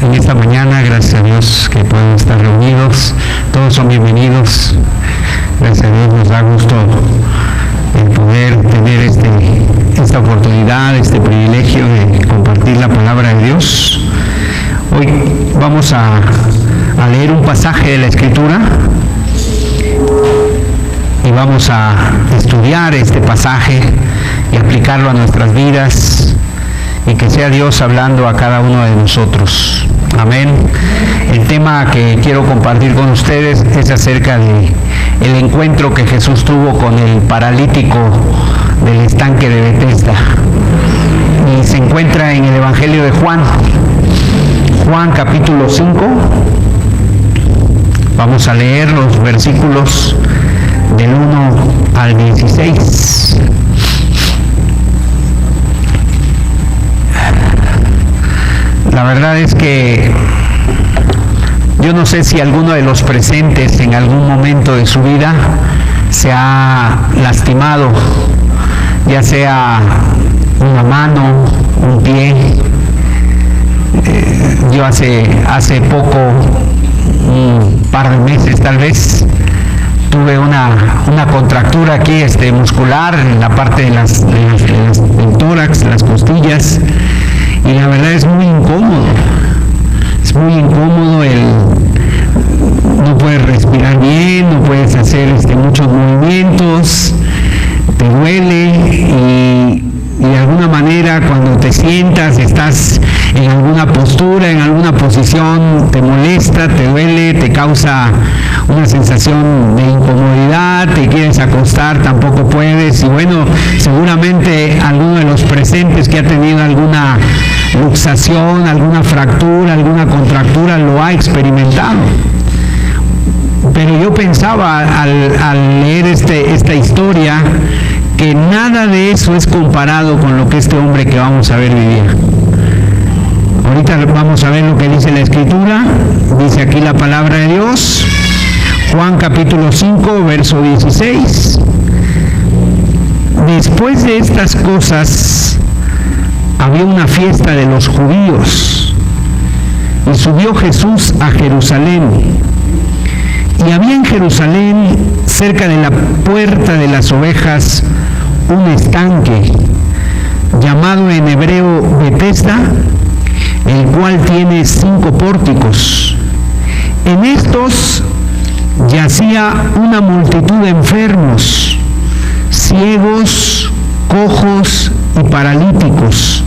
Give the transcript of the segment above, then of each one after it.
En esta mañana, gracias a Dios que pueden estar reunidos, todos son bienvenidos. Gracias a Dios, nos da gusto el poder tener esta oportunidad, este privilegio de compartir la palabra de Dios. Hoy vamos a leer un pasaje de la Escritura y vamos a estudiar este pasaje y aplicarlo a nuestras vidas, y que sea Dios hablando a cada uno de nosotros. Amén. El tema que quiero compartir con ustedes es acerca de el encuentro que Jesús tuvo con el paralítico del estanque de Betesda. Y se encuentra en el Evangelio de Juan. Juan capítulo 5. Vamos a leer los versículos del 1 al 16. La verdad es que yo no sé si alguno de los presentes en algún momento de su vida se ha lastimado, ya sea una mano, un pie. Yo hace poco, un par de meses tal vez, tuve una contractura aquí muscular en la parte del tórax, las costillas. Y la verdad es muy incómodo no puedes respirar bien, no puedes hacer muchos movimientos, te duele y de alguna manera cuando te sientas, estás en alguna postura, en alguna posición, te molesta, te duele, te causa una sensación de incomodidad, te quieres acostar, tampoco puedes. Y bueno, seguramente alguno de los presentes que ha tenido alguna luxación, alguna fractura, alguna contractura lo ha experimentado. Pero yo pensaba al leer esta historia que nada de eso es comparado con lo que este hombre que vamos a ver vivía. Ahorita vamos a ver lo que dice la Escritura. Dice aquí la palabra de Dios, Juan capítulo 5, verso 16. Después de estas cosas había una fiesta de los judíos y subió Jesús a Jerusalén. Y había en Jerusalén, cerca de la puerta de las ovejas, un estanque llamado en hebreo Betesda, el cual tiene 5 pórticos. En estos yacía una multitud de enfermos, ciegos, cojos y paralíticos,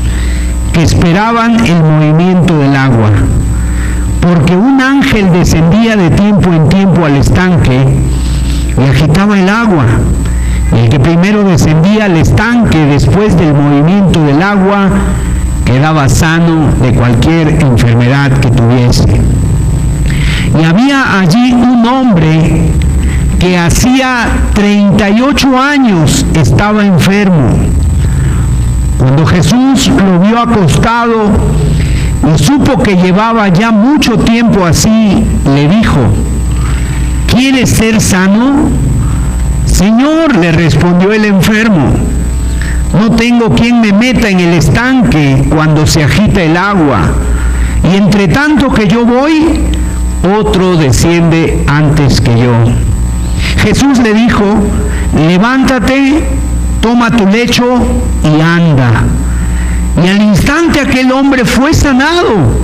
que esperaban el movimiento del agua, porque un ángel descendía de tiempo en tiempo al estanque y agitaba el agua. Y el que primero descendía al estanque después del movimiento del agua quedaba sano de cualquier enfermedad que tuviese. Y había allí un hombre que hacía 38 años estaba enfermo. Cuando Jesús lo vio acostado y supo que llevaba ya mucho tiempo así, le dijo: ¿quieres ser sano? Señor, le respondió el enfermo, no tengo quien me meta en el estanque cuando se agita el agua, y entre tanto que yo voy, otro desciende antes que yo. Jesús le dijo: levántate, toma tu lecho y anda. Y al instante aquel hombre fue sanado,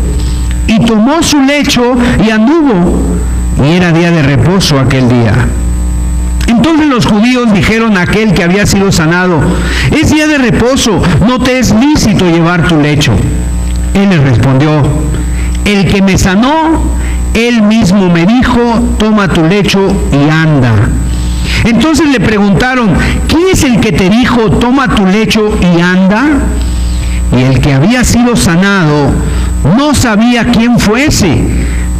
y tomó su lecho y anduvo, y era día de reposo aquel día. Entonces los judíos dijeron a aquel que había sido sanado: es día de reposo, no te es lícito llevar tu lecho. Él les respondió: el que me sanó, él mismo me dijo: toma tu lecho y anda. Entonces le preguntaron: ¿quién es el que te dijo: toma tu lecho y anda? Y el que había sido sanado no sabía quién fuese,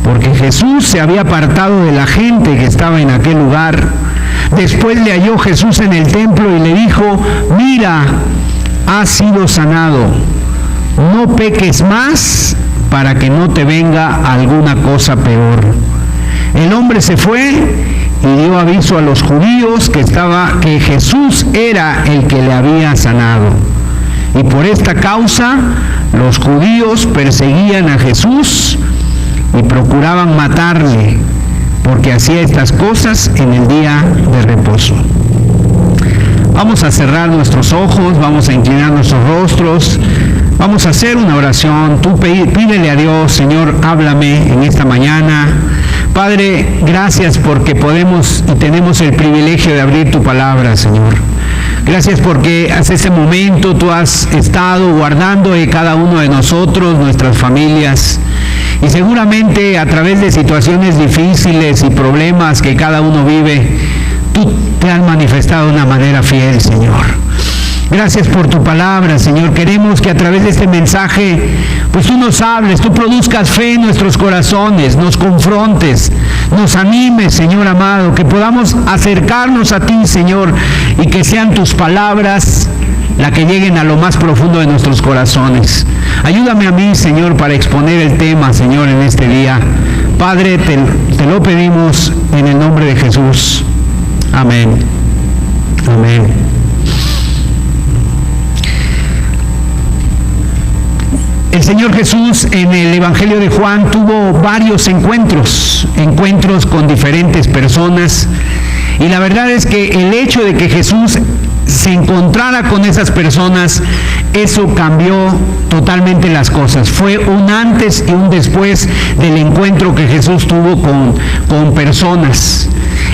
porque Jesús se había apartado de la gente que estaba en aquel lugar. Después le halló Jesús en el templo y le dijo: mira, has sido sanado, no peques más para que no te venga alguna cosa peor. El hombre se fue y dio aviso a los judíos que Jesús era el que le había sanado. Y por esta causa los judíos perseguían a Jesús y procuraban matarle, porque hacía estas cosas en el día de reposo. Vamos a cerrar nuestros ojos, vamos a inclinar nuestros rostros, vamos a hacer una oración. Tú pídele a Dios: Señor, háblame en esta mañana. Padre, gracias porque podemos y tenemos el privilegio de abrir tu palabra, Señor. Gracias porque hasta ese momento tú has estado guardando de cada uno de nosotros, nuestras familias, y seguramente a través de situaciones difíciles y problemas que cada uno vive, tú te has manifestado de una manera fiel, Señor. Gracias por tu palabra, Señor. Queremos que a través de este mensaje, pues tú nos hables, tú produzcas fe en nuestros corazones, nos confrontes, nos animes, Señor amado, que podamos acercarnos a ti, Señor, y que sean tus palabras las que lleguen a lo más profundo de nuestros corazones. Ayúdame a mí, Señor, para exponer el tema, Señor, en este día. Padre, te lo pedimos en el nombre de Jesús. Amén. Amén. El Señor Jesús en el Evangelio de Juan tuvo varios encuentros con diferentes personas, y la verdad es que el hecho de que Jesús se encontrara con esas personas, eso cambió totalmente las cosas. Fue un antes y un después del encuentro que Jesús tuvo con personas.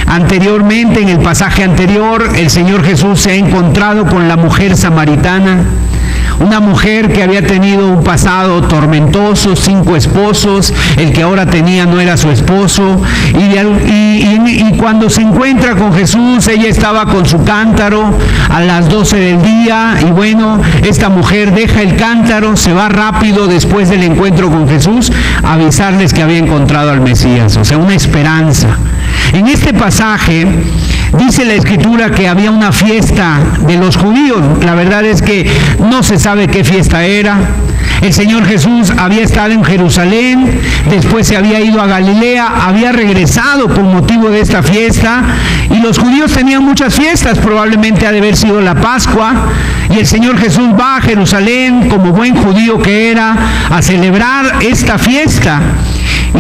Anteriormente, en el pasaje anterior, el Señor Jesús se ha encontrado con la mujer samaritana, una mujer que había tenido un pasado tormentoso, 5 esposos, el que ahora tenía no era su esposo, y cuando se encuentra con Jesús, ella estaba con su cántaro a las 12 del día, y bueno, esta mujer deja el cántaro, se va rápido después del encuentro con Jesús a avisarles que había encontrado al Mesías, o sea, una esperanza. En este pasaje dice la Escritura que había una fiesta de los judíos. La verdad es que no se sabe qué fiesta era. El Señor Jesús había estado en Jerusalén, después se había ido a Galilea, había regresado con motivo de esta fiesta, y los judíos tenían muchas fiestas, probablemente ha de haber sido la Pascua, y el Señor Jesús va a Jerusalén, como buen judío que era, a celebrar esta fiesta.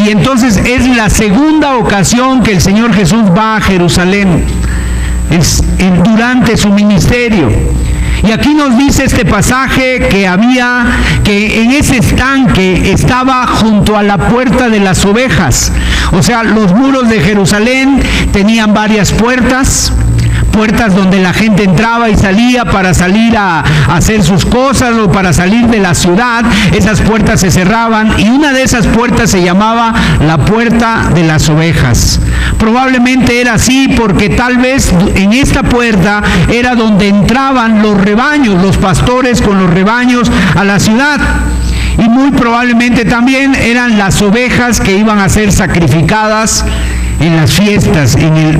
Y entonces es la segunda ocasión que el Señor Jesús va a Jerusalén durante su ministerio. Y aquí nos dice este pasaje que en ese estanque estaba junto a la puerta de las ovejas. O sea, los muros de Jerusalén tenían varias puertas donde la gente entraba y salía para salir a hacer sus cosas o para salir de la ciudad. Esas puertas se cerraban, y una de esas puertas se llamaba la puerta de las ovejas. Probablemente era así porque tal vez en esta puerta era donde entraban los rebaños, los pastores con los rebaños a la ciudad. Y muy probablemente también eran las ovejas que iban a ser sacrificadas en las fiestas,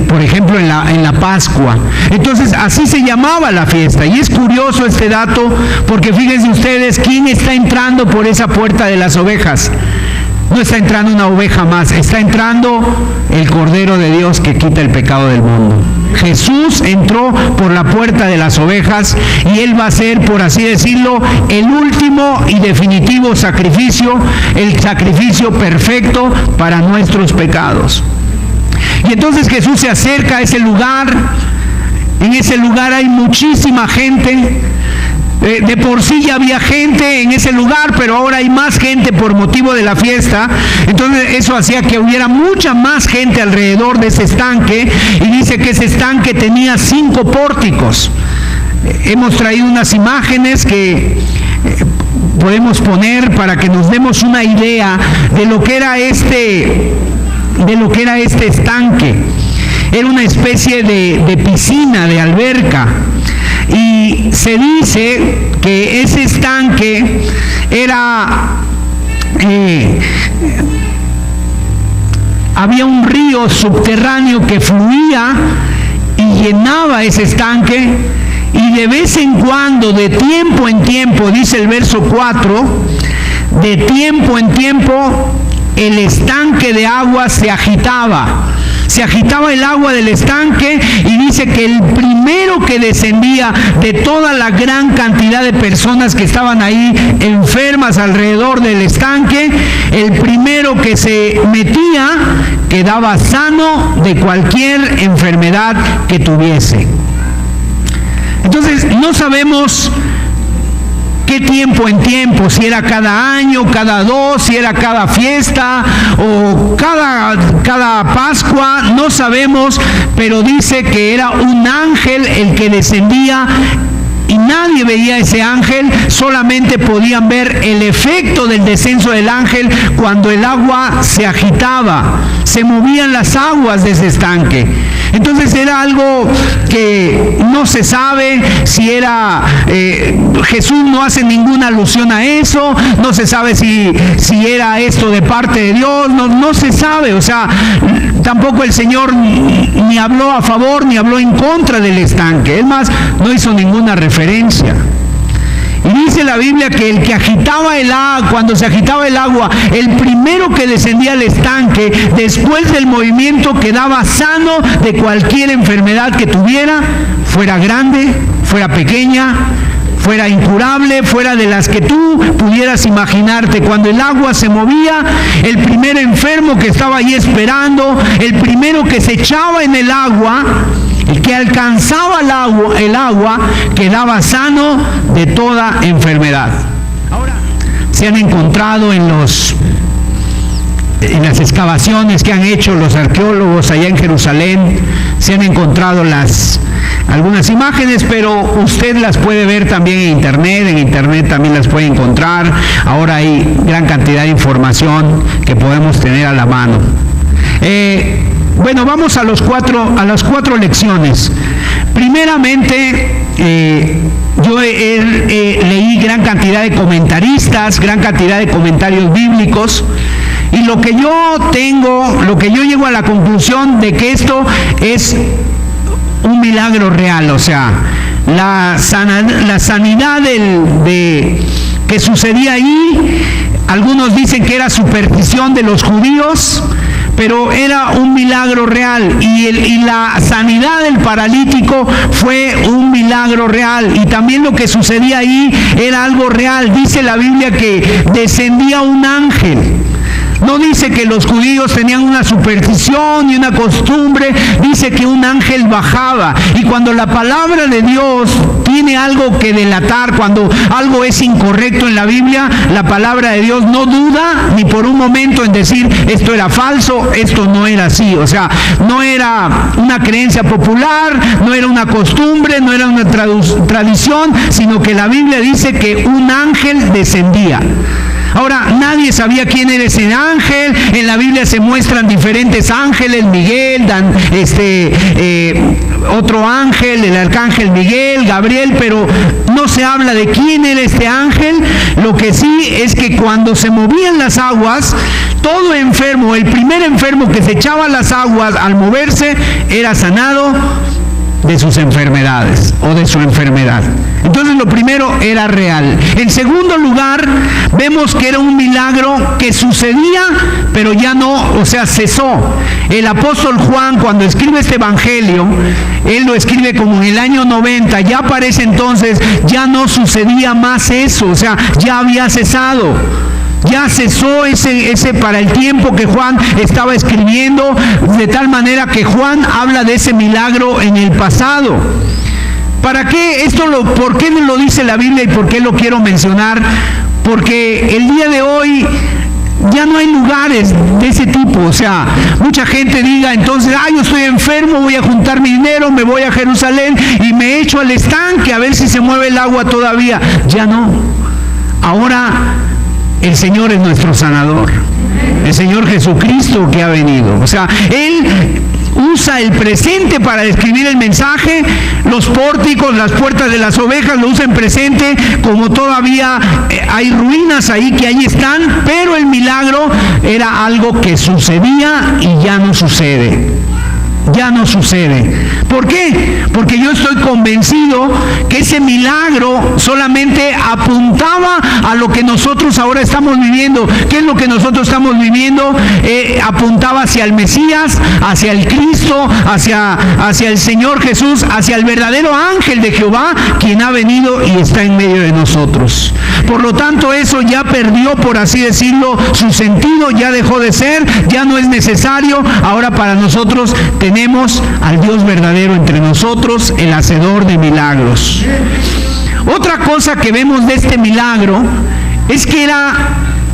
por ejemplo en la Pascua. Entonces así se llamaba la fiesta. Y es curioso este dato, porque fíjense ustedes quién está entrando por esa puerta de las ovejas. No está entrando una oveja más, está entrando el Cordero de Dios que quita el pecado del mundo. Jesús entró por la puerta de las ovejas, y Él va a ser, por así decirlo, el último y definitivo sacrificio, el sacrificio perfecto para nuestros pecados. Y entonces Jesús se acerca a ese lugar. En ese lugar hay muchísima gente. De por sí ya había gente en ese lugar, pero ahora hay más gente por motivo de la fiesta. Entonces eso hacía que hubiera mucha más gente alrededor de ese estanque, y dice que ese estanque tenía 5 pórticos. Hemos traído unas imágenes que podemos poner para que nos demos una idea de lo que era este estanque. Era una especie de piscina, de alberca. Y se dice que ese estanque había un río subterráneo que fluía y llenaba ese estanque, y de vez en cuando, de tiempo en tiempo, dice el verso 4, de tiempo en tiempo el estanque de agua se agitaba el agua del estanque, y dice que el primero que descendía de toda la gran cantidad de personas que estaban ahí enfermas alrededor del estanque, el primero que se metía quedaba sano de cualquier enfermedad que tuviese. Entonces no sabemos qué tiempo en tiempo, si era cada año, cada 2, si era cada fiesta o cada Pascua, no sabemos, pero dice que era un ángel el que descendía, y nadie veía ese ángel, solamente podían ver el efecto del descenso del ángel cuando el agua se agitaba, se movían las aguas de ese estanque. Entonces era algo que no se sabe si era, Jesús no hace ninguna alusión a eso, no se sabe si era esto de parte de Dios, no se sabe, o sea, tampoco el Señor ni habló a favor ni habló en contra del estanque, es más, no hizo ninguna referencia. Y dice la Biblia que el que agitaba el agua, cuando se agitaba el agua, el primero que descendía al estanque, después del movimiento, quedaba sano de cualquier enfermedad que tuviera, fuera grande, fuera pequeña, fuera incurable, fuera de las que tú pudieras imaginarte. Cuando el agua se movía, el primer enfermo que estaba ahí esperando, el primero que se echaba en el agua, el que alcanzaba el agua, quedaba sano de toda enfermedad. Ahora, se han encontrado en las excavaciones que han hecho los arqueólogos allá en Jerusalén, se han encontrado algunas imágenes, pero usted las puede ver también en internet también las puede encontrar. Ahora hay gran cantidad de información que podemos tener a la mano. Bueno, vamos a las cuatro lecciones. Primeramente, yo leí gran cantidad de comentaristas, gran cantidad de comentarios bíblicos, y lo que yo llego a la conclusión de que esto es un milagro real, o sea, la sanidad que sucedía ahí, algunos dicen que era superstición de los judíos, pero era un milagro real, y la sanidad del paralítico fue un milagro real, y también lo que sucedía ahí era algo real. Dice la Biblia que descendía un ángel. No dice que los judíos tenían una superstición y una costumbre, dice que un ángel bajaba. Y cuando la palabra de Dios tiene algo que delatar, cuando algo es incorrecto en la Biblia, la palabra de Dios no duda ni por un momento en decir esto era falso, esto no era así. O sea, no era una creencia popular, no era una costumbre, no era una tradición, sino que la Biblia dice que un ángel descendía. Ahora, nadie sabía quién era ese ángel. En la Biblia se muestran diferentes ángeles, Miguel, otro ángel, el arcángel Miguel, Gabriel, pero no se habla de quién era este ángel. Lo que sí es que cuando se movían las aguas, todo enfermo, el primer enfermo que se echaba a las aguas al moverse, era sanado de sus enfermedades o de su enfermedad. Entonces lo primero era real. En segundo lugar, vemos que era un milagro que sucedía, pero ya no, o sea, cesó. El apóstol Juan, cuando escribe este evangelio, él lo escribe como en el año 90, ya para ese entonces ya no sucedía más eso, o sea, ya había cesado. Ya cesó ese para el tiempo que Juan estaba escribiendo, de tal manera que Juan habla de ese milagro en el pasado. ¿Para qué por qué lo dice la Biblia y por qué lo quiero mencionar? Porque el día de hoy ya no hay lugares de ese tipo. O sea, mucha gente diga entonces, yo estoy enfermo, voy a juntar mi dinero, me voy a Jerusalén y me echo al estanque a ver si se mueve el agua todavía. Ya no. Ahora el Señor es nuestro sanador. El Señor Jesucristo que ha venido. O sea, Él usa el presente para describir el mensaje. Los pórticos, las puertas de las ovejas lo usan presente, como todavía hay ruinas ahí que ahí están, pero el milagro era algo que sucedía y ya no sucede. Ya no sucede. ¿Por qué? Porque yo estoy convencido que ese milagro solamente apuntaba a lo que nosotros ahora estamos viviendo. ¿Qué es lo que nosotros estamos viviendo? Apuntaba hacia el Mesías, hacia el Cristo, hacia el Señor Jesús, hacia el verdadero ángel de Jehová, quien ha venido y está en medio de nosotros. Por lo tanto, eso ya perdió, por así decirlo, su sentido, ya dejó de ser, ya no es necesario. Ahora para nosotros tenemos al Dios verdadero entre nosotros, el hacedor de milagros. Otra cosa que vemos de este milagro es que era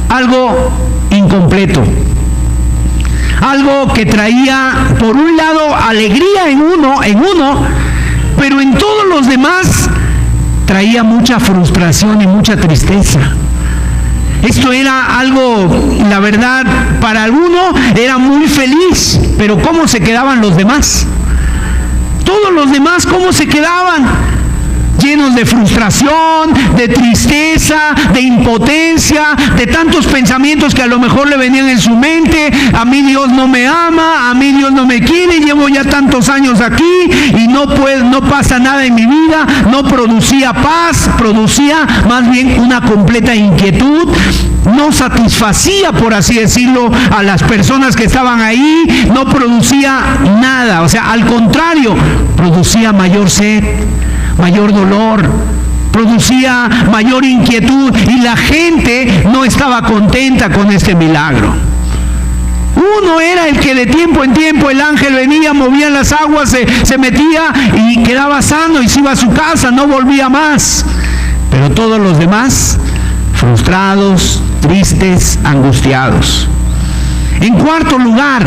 algo incompleto. Algo que traía, por un lado, alegría en uno, pero en todos los demás traía mucha frustración y mucha tristeza. Esto era algo, la verdad, para alguno era muy feliz, pero ¿cómo se quedaban los demás? Todos los demás, ¿cómo se quedaban? Llenos de frustración, de tristeza, de impotencia, de tantos pensamientos que a lo mejor le venían en su mente. A mí Dios no me ama, a mí Dios no me quiere, llevo ya tantos años aquí y no pasa nada en mi vida. No producía paz, producía más bien una completa inquietud. No satisfacía, por así decirlo, a las personas que estaban ahí, no producía nada. O sea, al contrario, producía mayor sed, mayor dolor, producía mayor inquietud y la gente no estaba contenta con este milagro. Uno era el que de tiempo en tiempo el ángel venía, movía las aguas, se metía y quedaba sano y se iba a su casa, no volvía más. Pero todos los demás, frustrados, tristes, angustiados. En cuarto lugar,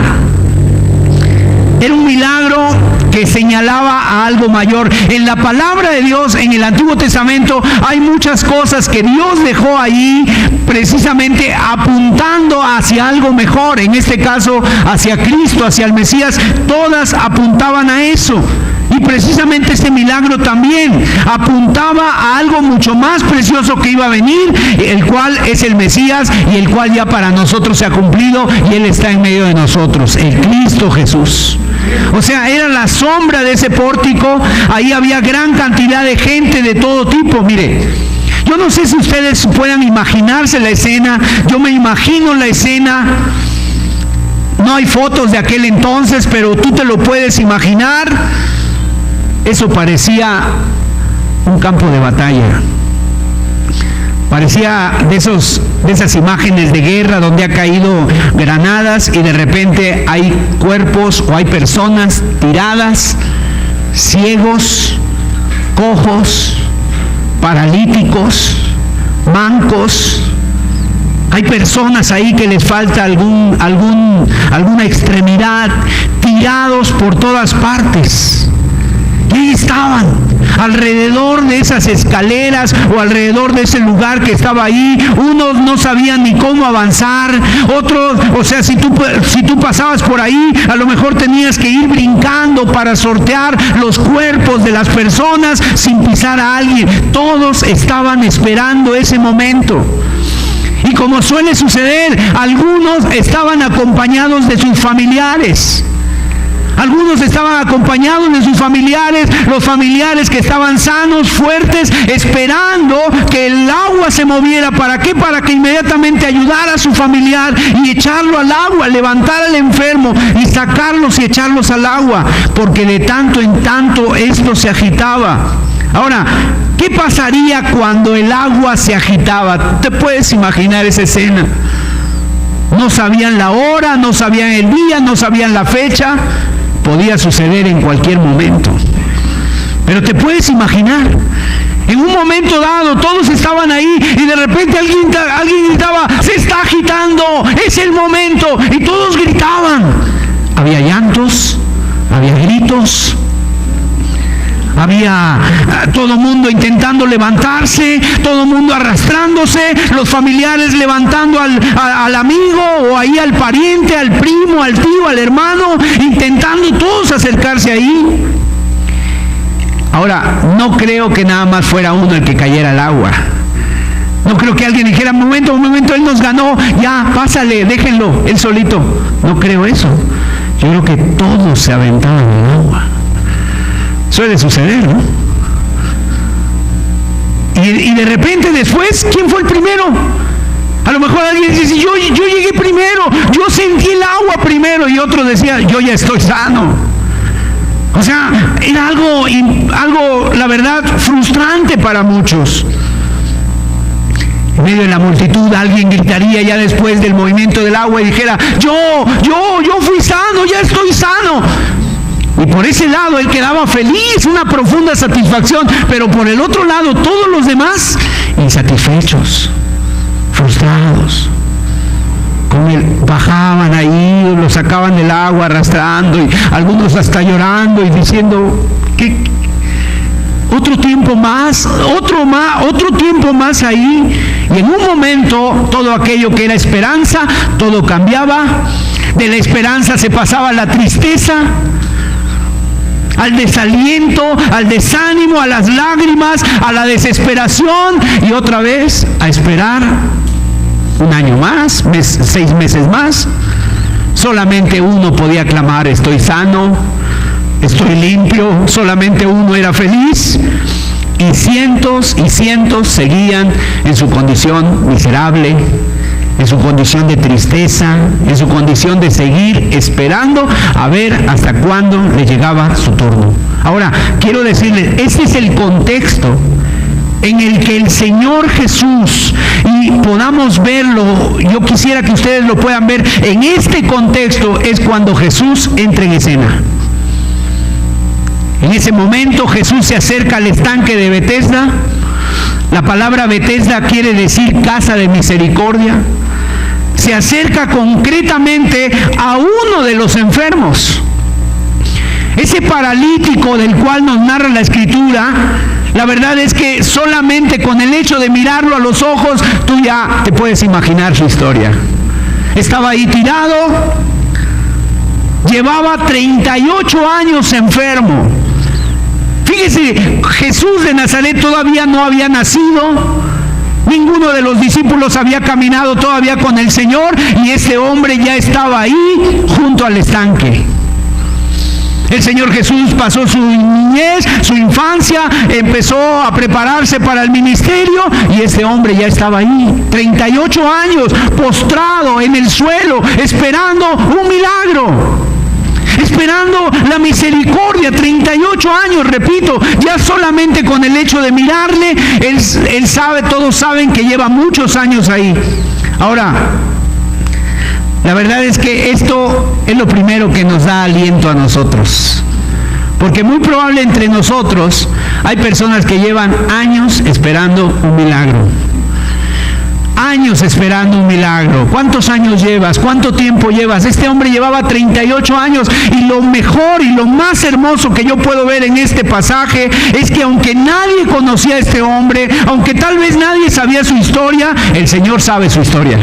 era un milagro que señalaba a algo mayor. En la palabra de Dios, en el Antiguo Testamento, hay muchas cosas que Dios dejó ahí precisamente apuntando hacia algo mejor. En este caso, hacia Cristo, hacia el Mesías. Todas apuntaban a eso. Y precisamente este milagro también apuntaba a algo mucho más precioso que iba a venir, el cual es el Mesías y el cual ya para nosotros se ha cumplido y Él está en medio de nosotros, el Cristo Jesús. O sea, era la sombra de ese pórtico, ahí había gran cantidad de gente de todo tipo. Mire, yo no sé si ustedes puedan imaginarse la escena, yo me imagino la escena. No hay fotos de aquel entonces, pero tú te lo puedes imaginar. Eso parecía un campo de batalla. Parecía de esas imágenes de guerra donde ha caído granadas y de repente hay cuerpos o hay personas tiradas, ciegos, cojos, paralíticos, mancos. Hay personas ahí que les falta alguna extremidad, tirados por todas partes. Y ahí estaban, alrededor de esas escaleras o alrededor de ese lugar que estaba ahí. Unos no sabían ni cómo avanzar, otros, o sea, si tú pasabas por ahí, a lo mejor tenías que ir brincando para sortear los cuerpos de las personas sin pisar a alguien. Todos estaban esperando ese momento. Y como suele suceder, algunos estaban acompañados de sus familiares. Algunos estaban acompañados de sus familiares, los familiares que estaban sanos, fuertes, esperando que el agua se moviera. ¿Para qué? Para que inmediatamente ayudara a su familiar y echarlo al agua, levantar al enfermo y sacarlos y echarlos al agua, porque de tanto en tanto esto se agitaba. Ahora, ¿qué pasaría cuando el agua se agitaba? ¿Te puedes imaginar esa escena? No sabían la hora, no sabían el día, no sabían la fecha. Podía suceder en cualquier momento. Pero te puedes imaginar, en un momento dado todos estaban ahí y de repente alguien gritaba, se está agitando, es el momento, y todos gritaban. Había llantos, había gritos, había todo el mundo intentando levantarse, todo el mundo arrastrándose, los familiares levantando al amigo o ahí al pariente, al primo, al tío, al hermano, intentando todos acercarse ahí. Ahora, no creo que nada más fuera uno el que cayera al agua. No creo que alguien dijera, un momento, él nos ganó, ya, pásale, déjenlo, él solito. No creo eso. Yo creo que todos se aventaban en el agua. Suele suceder, ¿no? Y de repente después, ¿quién fue el primero? A lo mejor alguien dice, yo llegué primero, yo sentí el agua primero, y otro decía, yo ya estoy sano. O sea, era algo, la verdad, frustrante para muchos. En medio de la multitud alguien gritaría ya después del movimiento del agua y dijera, yo fui sano, ya estoy sano. Y por ese lado él quedaba feliz, una profunda satisfacción, pero por el otro lado todos los demás insatisfechos, frustrados. Con él bajaban ahí, lo sacaban del agua arrastrando, y algunos hasta llorando y diciendo, ¿qué? Otro tiempo más, otro tiempo más ahí. Y en un momento todo aquello que era esperanza, todo cambiaba. De la esperanza se pasaba a la tristeza, al desaliento, al desánimo, a las lágrimas, a la desesperación, y otra vez a esperar un año más, 6 meses más. Solamente uno podía clamar, estoy sano, estoy limpio. Solamente uno era feliz, y cientos seguían en su condición miserable, en su condición de tristeza, en su condición de seguir esperando a ver hasta cuándo le llegaba su turno. Ahora, quiero decirles, este es el contexto en el que el Señor Jesús, y podamos verlo, yo quisiera que ustedes lo puedan ver, en este contexto es cuando Jesús entra en escena. En ese momento Jesús se acerca al estanque de Betesda. La palabra Betesda quiere decir casa de misericordia. Se acerca concretamente a uno de los enfermos. Ese paralítico del cual nos narra la Escritura, la verdad es que solamente con el hecho de mirarlo a los ojos, tú ya te puedes imaginar su historia. Estaba ahí tirado, llevaba 38 años enfermo. Fíjese, Jesús de Nazaret todavía no había nacido, ninguno de los discípulos había caminado todavía con el Señor, y este hombre ya estaba ahí junto al estanque. El Señor Jesús pasó su niñez, su infancia, empezó a prepararse para el ministerio, y este hombre ya estaba ahí, 38 años, postrado en el suelo, esperando un milagro, esperando la misericordia. 38 años, repito, ya solamente con el hecho de mirarle, él sabe, todos saben que lleva muchos años ahí. Ahora, la verdad es que esto es lo primero que nos da aliento a nosotros, porque muy probable entre nosotros hay personas que llevan años esperando un milagro. Años esperando un milagro. ¿Cuántos años llevas? ¿Cuánto tiempo llevas? Este hombre llevaba 38 años, y lo mejor y lo más hermoso que yo puedo ver en este pasaje es que aunque nadie conocía a este hombre, aunque tal vez nadie sabía su historia, el Señor sabe su historia.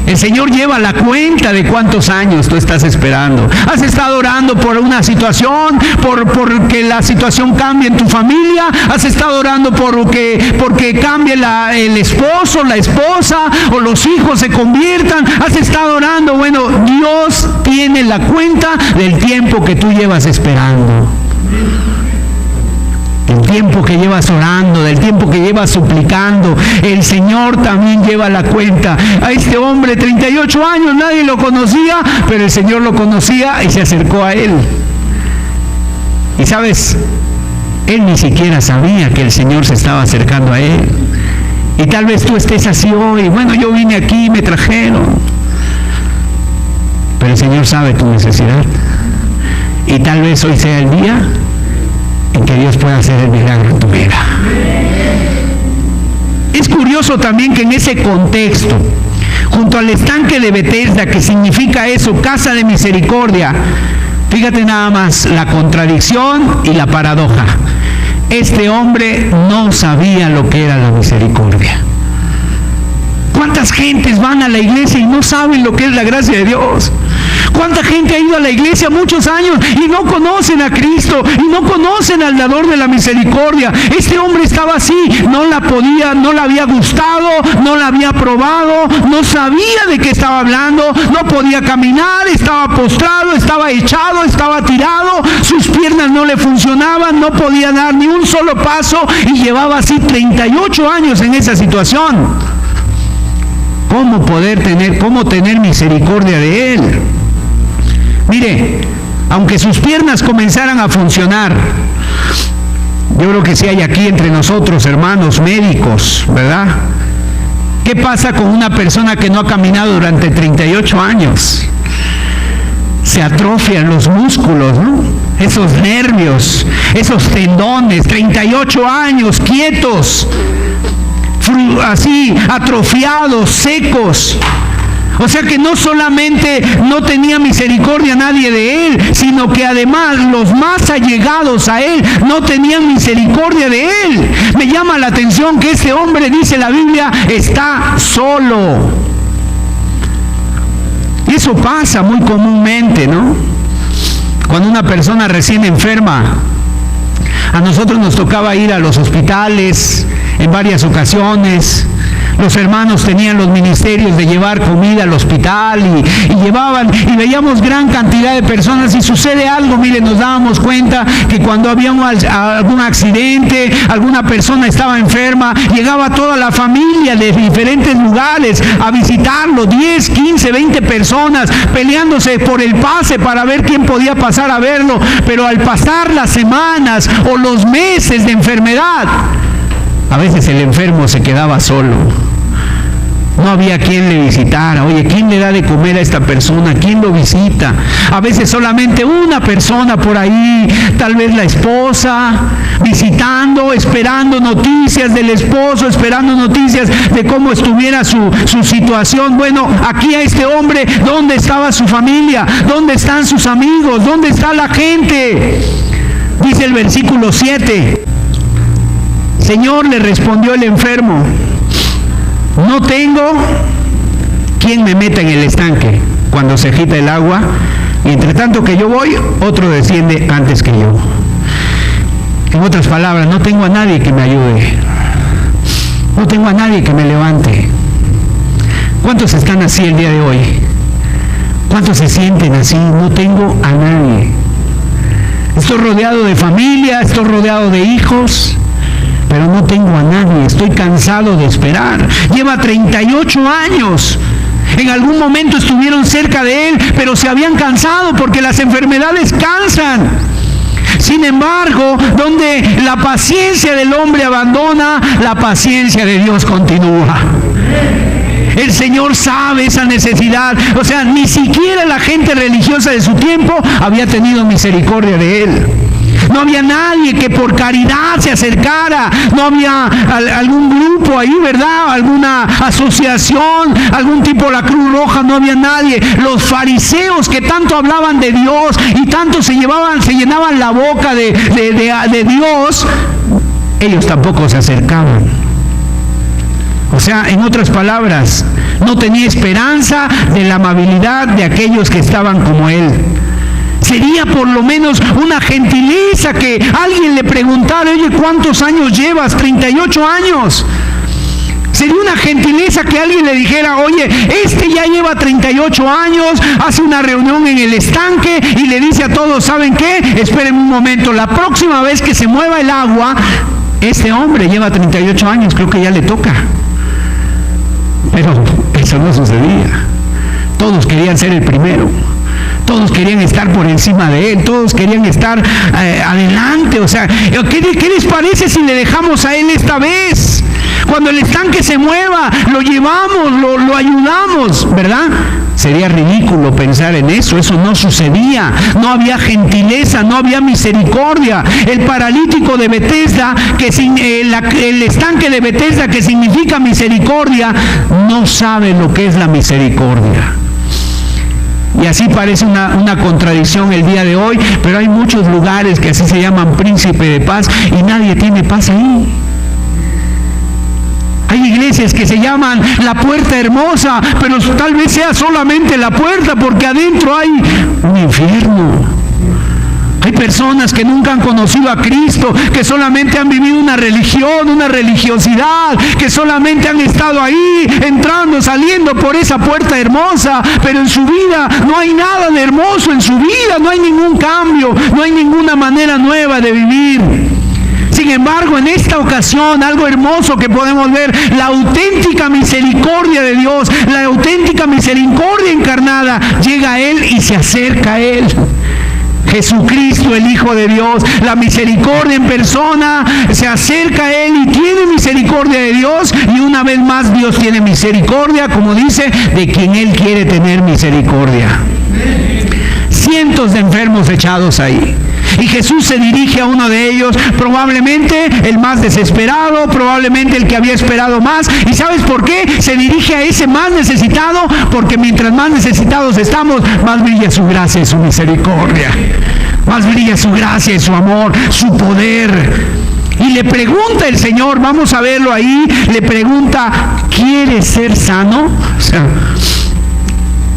El Señor lleva la cuenta de cuántos años tú estás esperando. Has estado orando por una situación, por que la situación cambie en tu familia. Has estado orando porque cambie el esposo, la esposa, o los hijos se conviertan. Has estado orando. Bueno, Dios tiene la cuenta del tiempo que tú llevas esperando. Del tiempo que llevas orando, del tiempo que llevas suplicando. El Señor también lleva la cuenta. A este hombre, 38 años, nadie lo conocía, pero el Señor lo conocía y se acercó a él. Y sabes, él ni siquiera sabía que el Señor se estaba acercando a él. Y tal vez tú estés así hoy, bueno, yo vine aquí, me trajeron. Pero el Señor sabe tu necesidad. Y tal vez hoy sea el día en que Dios pueda hacer el milagro en tu vida. Es curioso también que en ese contexto, junto al estanque de Betesda, que significa eso, casa de misericordia, fíjate nada más la contradicción y la paradoja. Este hombre no sabía lo que era la misericordia. ¿Cuántas gentes van a la iglesia y no saben lo que es la gracia de Dios? ¿Cuánta gente ha ido a la iglesia muchos años y no conocen a Cristo y no conocen al dador de la misericordia? Este hombre estaba así, no la había gustado, no la había probado, no sabía de qué estaba hablando, no podía caminar, estaba postrado, estaba echado, estaba tirado, sus piernas no le funcionaban, no podía dar ni un solo paso y llevaba así 38 años en esa situación. ¿Cómo tener misericordia de él? Mire, aunque sus piernas comenzaran a funcionar, yo creo que si hay aquí entre nosotros hermanos médicos, ¿verdad? ¿Qué pasa con una persona que no ha caminado durante 38 años? Se atrofian los músculos, ¿no? Esos nervios, esos tendones, 38 años quietos, así atrofiados, secos. O sea que no solamente no tenía misericordia nadie de él, sino que además los más allegados a él no tenían misericordia de él. Me llama la atención que este hombre, dice la Biblia, está solo. Y eso pasa muy comúnmente, ¿no? Cuando una persona recién enferma, a nosotros nos tocaba ir a los hospitales en varias ocasiones. Los hermanos tenían los ministerios de llevar comida al hospital y llevaban, y veíamos gran cantidad de personas. Y sucede algo, mire, nos dábamos cuenta que cuando había algún accidente, alguna persona estaba enferma, llegaba toda la familia de diferentes lugares a visitarlo, 10, 15, 20 personas peleándose por el pase para ver quién podía pasar a verlo. Pero al pasar las semanas o los meses de enfermedad, a veces el enfermo se quedaba solo. No había quien le visitara. Oye, ¿quién le da de comer a esta persona? ¿Quién lo visita? A veces solamente una persona por ahí, tal vez la esposa, visitando, esperando noticias del esposo, esperando noticias de cómo estuviera su situación. Bueno, aquí a este hombre, ¿dónde estaba su familia? ¿Dónde están sus amigos? ¿Dónde está la gente? Dice el versículo 7. Señor, le respondió el enfermo, no tengo quien me meta en el estanque cuando se agita el agua, y entre tanto que yo voy, otro desciende antes que yo. En otras palabras, no tengo a nadie que me ayude, no tengo a nadie que me levante. ¿Cuántos están así el día de hoy? ¿Cuántos se sienten así? No tengo a nadie. Estoy rodeado de familia, estoy rodeado de hijos, pero no tengo a nadie, estoy cansado de esperar. Lleva 38 años. En algún momento estuvieron cerca de él, pero se habían cansado porque las enfermedades cansan. Sin embargo, donde la paciencia del hombre abandona, la paciencia de Dios continúa. El Señor sabe esa necesidad. O sea, ni siquiera la gente religiosa de su tiempo había tenido misericordia de él. No había nadie que por caridad se acercara. No había algún grupo ahí, ¿verdad? Alguna asociación, algún tipo de la Cruz Roja. No había nadie. Los fariseos que tanto hablaban de Dios y tanto se llenaban la boca de Dios, ellos tampoco se acercaban. O sea, en otras palabras, no tenía esperanza de la amabilidad de aquellos que estaban como él. Sería por lo menos una gentileza que alguien le preguntara, oye, ¿cuántos años llevas? 38 años. Sería una gentileza que alguien le dijera, oye, este ya lleva 38 años, hace una reunión en el estanque y le dice a todos, ¿saben qué? Esperen un momento, la próxima vez que se mueva el agua, este hombre lleva 38 años, creo que ya le toca. Pero eso no sucedía. Todos querían ser el primero. Todos querían estar por encima de él, todos querían estar adelante. O sea, ¿qué les parece si le dejamos a él esta vez? Cuando el estanque se mueva, lo llevamos, lo ayudamos, ¿verdad? Sería ridículo pensar en eso. Eso no sucedía. No había gentileza, no había misericordia. El paralítico de Betesda, el estanque de Betesda, que significa misericordia, no sabe lo que es la misericordia. Y así parece una contradicción el día de hoy, pero hay muchos lugares que así se llaman príncipe de paz y nadie tiene paz ahí. Hay iglesias que se llaman la puerta hermosa, pero tal vez sea solamente la puerta, porque adentro hay un infierno. Hay personas que nunca han conocido a Cristo, que solamente han vivido una religión, una religiosidad, que solamente han estado ahí, entrando, saliendo por esa puerta hermosa, pero en su vida no hay nada de hermoso, en su vida no hay ningún cambio, no hay ninguna manera nueva de vivir. Sin embargo, en esta ocasión, algo hermoso que podemos ver, la auténtica misericordia de Dios, la auténtica misericordia encarnada, llega a Él y se acerca a Él. Jesucristo, el Hijo de Dios, la misericordia en persona, se acerca a Él y tiene misericordia de Dios, y una vez más Dios tiene misericordia, como dice, de quien Él quiere tener misericordia. Cientos de enfermos echados ahí. Y Jesús se dirige a uno de ellos, probablemente el más desesperado, probablemente el que había esperado más. ¿Y sabes por qué? Se dirige a ese más necesitado, porque mientras más necesitados estamos, más brilla su gracia y su misericordia. Más brilla su gracia y su amor, su poder. Y le pregunta el Señor, vamos a verlo ahí, le pregunta, ¿quieres ser sano? O sea,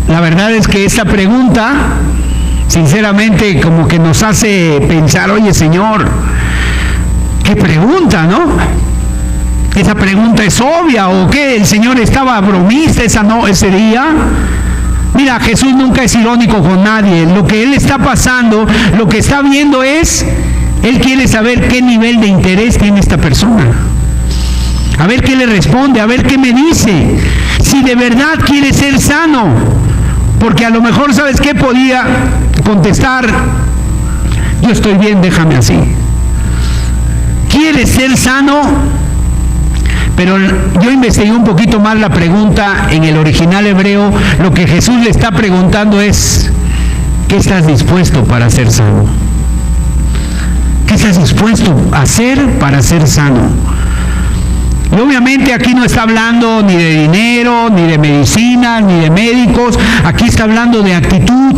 la verdad es que esta pregunta, sinceramente, como que nos hace pensar, oye Señor, ¿qué pregunta, no? ¿Esa pregunta es obvia o qué? ¿El Señor estaba bromista ese día? Mira, Jesús nunca es irónico con nadie. Lo que Él está pasando, lo que está viendo es, Él quiere saber qué nivel de interés tiene esta persona. A ver qué le responde, a ver qué me dice. Si de verdad quiere ser sano. Porque a lo mejor, ¿sabes qué? Podía contestar, yo estoy bien, déjame así. ¿Quieres ser sano? Pero yo investigué un poquito más la pregunta en el original hebreo. Lo que Jesús le está preguntando es, ¿qué estás dispuesto para ser sano? ¿Qué estás dispuesto a hacer para ser sano? Y obviamente aquí no está hablando ni de dinero, ni de medicina, ni de médicos. Aquí está hablando de actitud.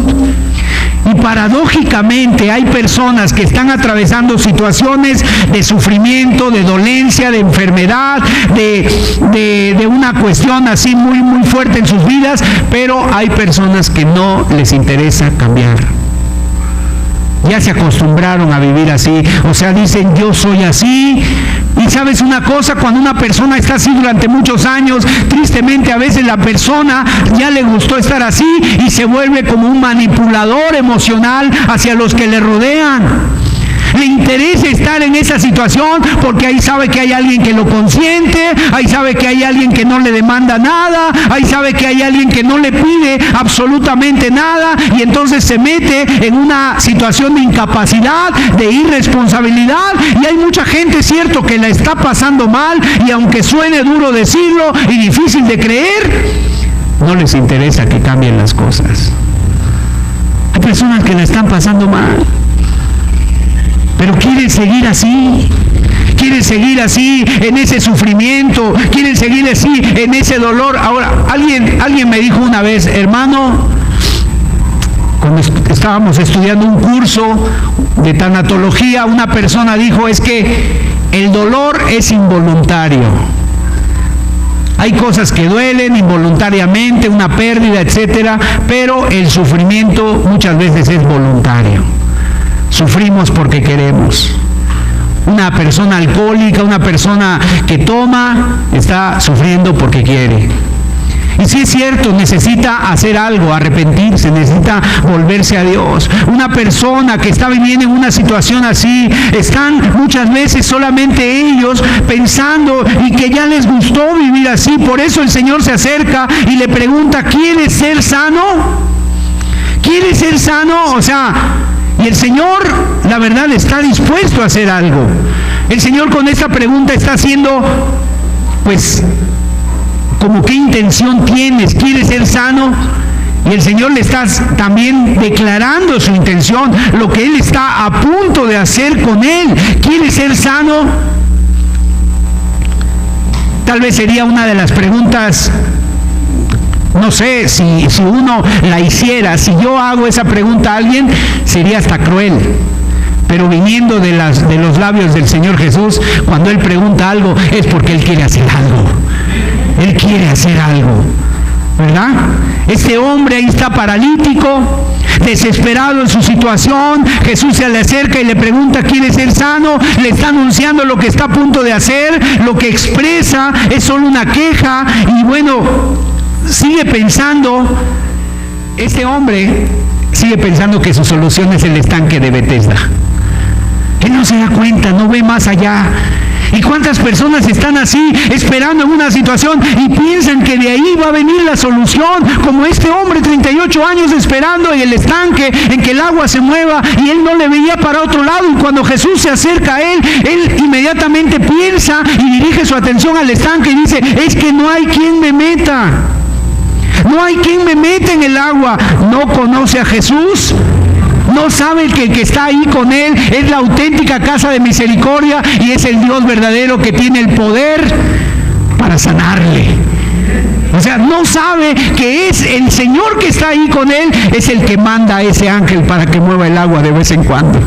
Y paradójicamente hay personas que están atravesando situaciones de sufrimiento, de dolencia, de enfermedad, de una cuestión así muy, muy fuerte en sus vidas, pero hay personas que no les interesa cambiar. Ya se acostumbraron a vivir así, o sea, dicen yo soy así. Y sabes una cosa, cuando una persona está así durante muchos años, tristemente a veces la persona ya le gustó estar así y se vuelve como un manipulador emocional hacia los que le rodean. Le interesa estar en esa situación porque ahí sabe que hay alguien que lo consiente, ahí sabe que hay alguien que no le demanda nada, ahí sabe que hay alguien que no le pide absolutamente nada, y entonces se mete en una situación de incapacidad, de irresponsabilidad. Y hay mucha gente, cierto, que la está pasando mal, y aunque suene duro decirlo y difícil de creer, no les interesa que cambien las cosas. Hay personas que la están pasando mal, pero quieren seguir así, quieren seguir así en ese sufrimiento, quieren seguir así en ese dolor. Ahora, alguien me dijo una vez, hermano, cuando estábamos estudiando un curso de tanatología, una persona dijo, es que el dolor es involuntario. Hay cosas que duelen involuntariamente, una pérdida, etcétera, pero el sufrimiento muchas veces es voluntario. Sufrimos porque queremos. Una persona alcohólica, una persona que toma, está sufriendo porque quiere. Y sí es cierto, necesita hacer algo, arrepentirse, necesita volverse a Dios. Una persona que está viviendo en una situación así, están muchas veces solamente ellos pensando y que ya les gustó vivir así. Por eso el Señor se acerca y le pregunta, ¿quieres ser sano? ¿Quieres ser sano? O sea, y el Señor, la verdad, está dispuesto a hacer algo. El Señor con esta pregunta está haciendo pues, como qué intención tienes, ¿quieres ser sano? Y el Señor le está también declarando su intención, lo que Él está a punto de hacer con él. ¿Quiere ser sano? Tal vez sería una de las preguntas, no sé, si uno la hiciera, si yo hago esa pregunta a alguien, sería hasta cruel. Pero viniendo de los labios del Señor Jesús, cuando Él pregunta algo, es porque Él quiere hacer algo. Él quiere hacer algo, ¿verdad? Este hombre ahí está paralítico, desesperado en su situación. Jesús se le acerca y le pregunta, ¿quiere ser sano? Le está anunciando lo que está a punto de hacer. Lo que expresa es solo una queja. Y bueno, sigue pensando, este hombre sigue pensando que su solución es el estanque de Betesda. Él no se da cuenta, no ve más allá. ¿Y cuántas personas están así, esperando en una situación y piensan que de ahí va a venir la solución? Como este hombre, 38 años esperando en el estanque, en que el agua se mueva, y él no le veía para otro lado. Y cuando Jesús se acerca a él inmediatamente piensa y dirige su atención al estanque y dice, es que no hay quien me meta. No hay quien me meta en el agua. No conoce a Jesús. No sabe que el que está ahí con él es la auténtica casa de misericordia y es el Dios verdadero que tiene el poder para sanarle. O sea, no sabe que es el Señor que está ahí con él, es el que manda a ese ángel para que mueva el agua de vez en cuando.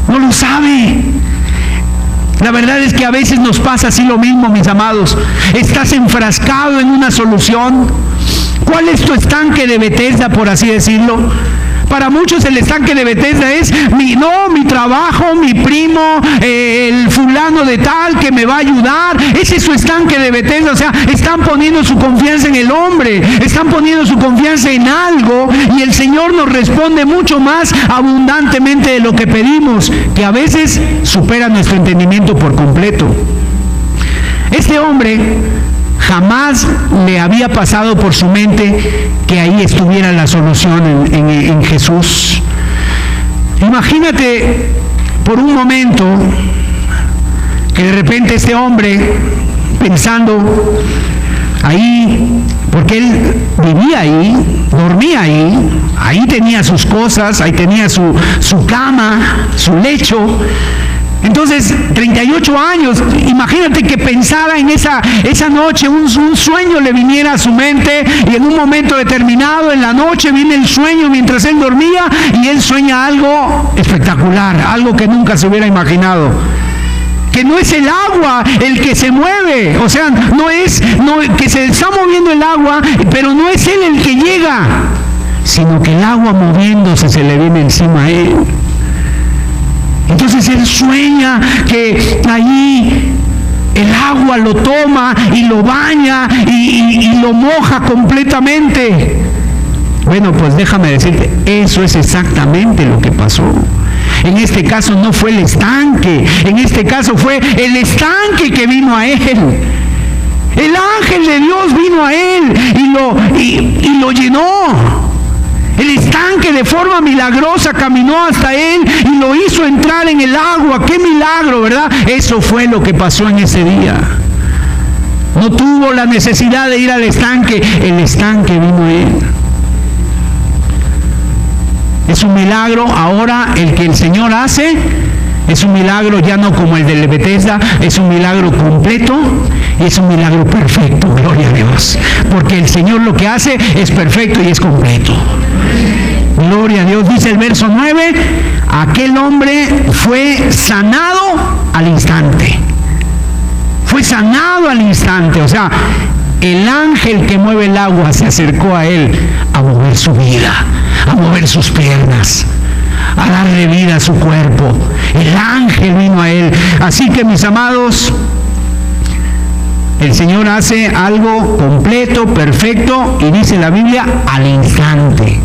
No lo sabe. La verdad es que a veces nos pasa así lo mismo, mis amados. Estás enfrascado en una solución. ¿Cuál es tu estanque de Betesda, por así decirlo? Para muchos el estanque de Betesda es mi trabajo, mi primo, el fulano de tal que me va a ayudar. Ese es su estanque de Betesda. O sea, están poniendo su confianza en el hombre, están poniendo su confianza en algo, y el Señor nos responde mucho más abundantemente de lo que pedimos, que a veces supera nuestro entendimiento por completo. Este hombre jamás le había pasado por su mente que ahí estuviera la solución en Jesús. Imagínate por un momento que de repente este hombre, pensando ahí, porque él vivía ahí, dormía ahí tenía sus cosas, ahí tenía su cama, su lecho. Entonces, 38 años, imagínate que pensara en esa noche, un sueño le viniera a su mente, y en un momento determinado, en la noche, viene el sueño mientras él dormía, y él sueña algo espectacular, algo que nunca se hubiera imaginado. Que no es el agua el que se mueve, o sea, que se está moviendo el agua, pero no es él el que llega, sino que el agua moviéndose se le viene encima a él. Entonces él sueña que ahí el agua lo toma y lo baña y lo moja completamente. Bueno, pues déjame decirte, eso es exactamente lo que pasó. En este caso no fue el estanque, en este caso fue el estanque que vino a él. El ángel de Dios vino a él y lo llenó. El estanque de forma milagrosa caminó hasta él y lo hizo entrar en el agua. ¡Qué milagro!, ¿verdad? Eso fue lo que pasó en ese día. No tuvo la necesidad de ir al estanque, el estanque vino a él. Es un milagro ahora el que el Señor hace. Es un milagro ya no como el de Betesda, es un milagro completo y es un milagro perfecto, gloria a Dios. Porque el Señor lo que hace es perfecto y es completo. Gloria a Dios. Dice el verso 9, aquel hombre fue sanado al instante. Fue sanado al instante. O sea, el ángel que mueve el agua se acercó a él a mover su vida, a mover sus piernas, a darle vida a su cuerpo. El ángel vino a él. Así que, mis amados, el Señor hace algo completo, perfecto, y dice la Biblia, al instante.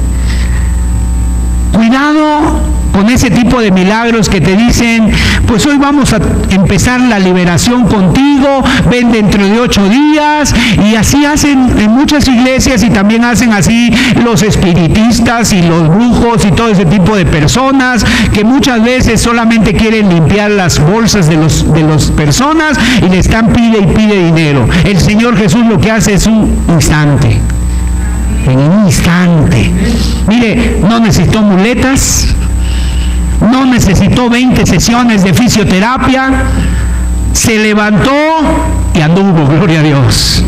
Cuidado con ese tipo de milagros que te dicen, pues hoy vamos a empezar la liberación contigo, ven dentro de 8 días, y así hacen en muchas iglesias, y también hacen así los espiritistas y los brujos y todo ese tipo de personas que muchas veces solamente quieren limpiar las bolsas de las personas y le están pide y pide dinero. El Señor Jesús lo que hace es un instante. En un instante. Mire, no necesitó muletas, no necesitó 20 sesiones de fisioterapia, se levantó y anduvo, gloria a Dios.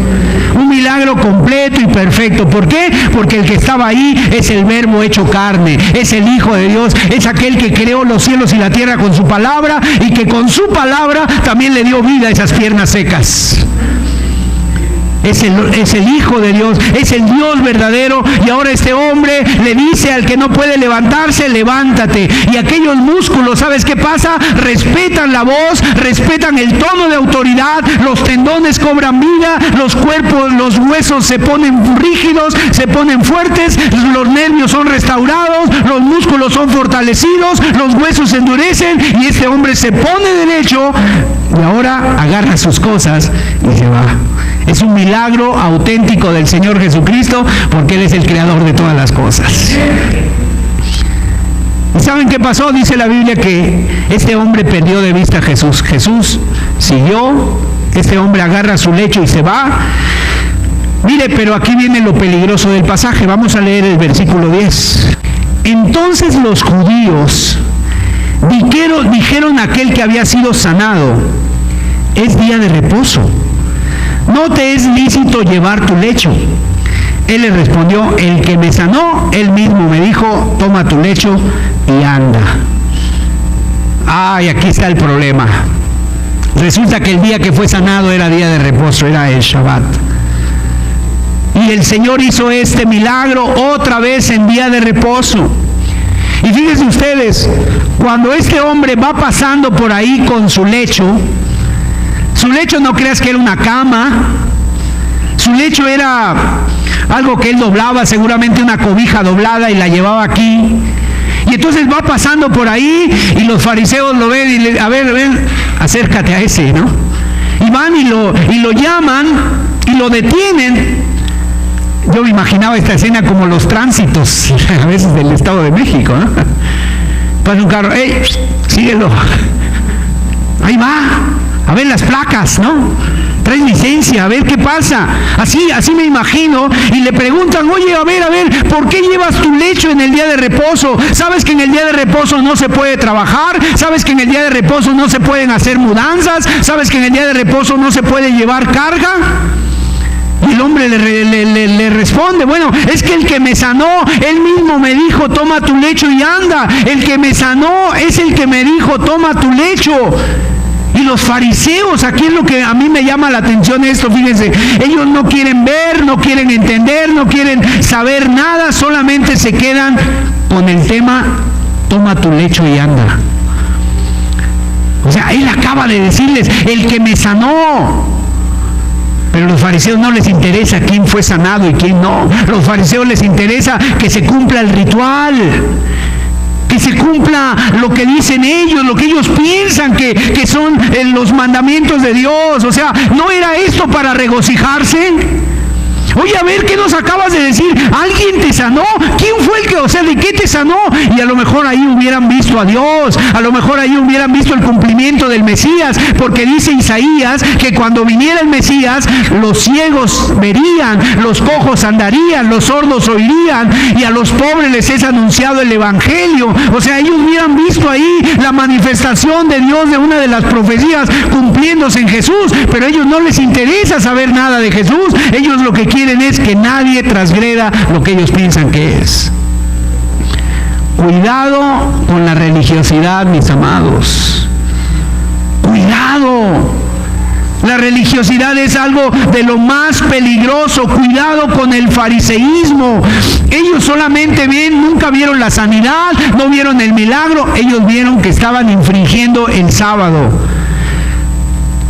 Un milagro completo y perfecto. ¿Por qué? Porque el que estaba ahí es el Verbo hecho carne, es el Hijo de Dios, es aquel que creó los cielos y la tierra con su palabra, y que con su palabra también le dio vida a esas piernas secas. Es el Hijo de Dios, es el Dios verdadero, y ahora este hombre le dice al que no puede levantarse, levántate. Y aquellos músculos, ¿sabes qué pasa? Respetan la voz, respetan el tono de autoridad, los tendones cobran vida, los cuerpos, los huesos se ponen rígidos, se ponen fuertes, los nervios son restaurados, los músculos son fortalecidos, los huesos se endurecen, y este hombre se pone derecho, y ahora agarra sus cosas y se va. Es un milagro auténtico del Señor Jesucristo, porque Él es el creador de todas las cosas. ¿Y saben qué pasó? Dice la Biblia que este hombre perdió de vista a Jesús. Jesús siguió, este hombre agarra su lecho y se va. Mire, pero aquí viene lo peligroso del pasaje. Vamos a leer el versículo 10. Entonces los judíos dijeron a aquel que había sido sanado: es día de reposo, no te es lícito llevar tu lecho. Él le respondió: el que me sanó, él mismo me dijo, toma tu lecho y anda. Ay, aquí está el problema. Resulta que el día que fue sanado era día de reposo, era el Shabbat. Y el Señor hizo este milagro otra vez en día de reposo. Y fíjense ustedes, cuando este hombre va pasando por ahí con su lecho no creas que era una cama, su lecho era algo que él doblaba, seguramente una cobija doblada, y la llevaba aquí. Y entonces va pasando por ahí, y los fariseos lo ven y le, a ver, acércate a ese, ¿no? Y van y lo llaman y lo detienen. Yo me imaginaba esta escena como los tránsitos a veces del Estado de México, ¿no? Pasa un carro, ¡ey! Síguelo. Ahí va. A ver las placas, ¿no? Traes licencia, a ver qué pasa. Así me imagino. Y le preguntan: oye, a ver, ¿por qué llevas tu lecho en el día de reposo? ¿Sabes que en el día de reposo no se puede trabajar? ¿Sabes que en el día de reposo no se pueden hacer mudanzas? ¿Sabes que en el día de reposo no se puede llevar carga? Y el hombre le responde: bueno, es que el que me sanó, él mismo me dijo, toma tu lecho y anda. El que me sanó es el que me dijo, toma tu lecho. Y los fariseos, aquí es lo que a mí me llama la atención esto, fíjense, ellos no quieren ver, no quieren entender, no quieren saber nada, solamente se quedan con el tema, toma tu lecho y anda. O sea, él acaba de decirles, el que me sanó. Pero a los fariseos no les interesa quién fue sanado y quién no. A los fariseos les interesa que se cumpla el ritual, que se cumpla lo que dicen ellos, lo que ellos piensan que son los mandamientos de Dios. O sea, ¿no era esto para regocijarse? Oye, a ver, ¿qué nos acabas de decir? ¿Alguien te sanó? ¿Quién fue el que, o sea, de qué te sanó? Y a lo mejor ahí hubieran visto a Dios, a lo mejor ahí hubieran visto el cumplimiento del Mesías, porque dice Isaías que cuando viniera el Mesías, los ciegos verían, los cojos andarían, los sordos oirían, y a los pobres les es anunciado el Evangelio. O sea, ellos hubieran visto ahí la manifestación de Dios de una de las profecías cumpliéndose en Jesús, pero a ellos no les interesa saber nada de Jesús. Ellos lo que quieren es que nadie transgreda lo que ellos piensan que es. Cuidado con la religiosidad, mis amados. Cuidado. La religiosidad es algo de lo más peligroso. Cuidado con el fariseísmo. Ellos solamente nunca vieron la sanidad, no vieron el milagro. Ellos vieron que estaban infringiendo el sábado.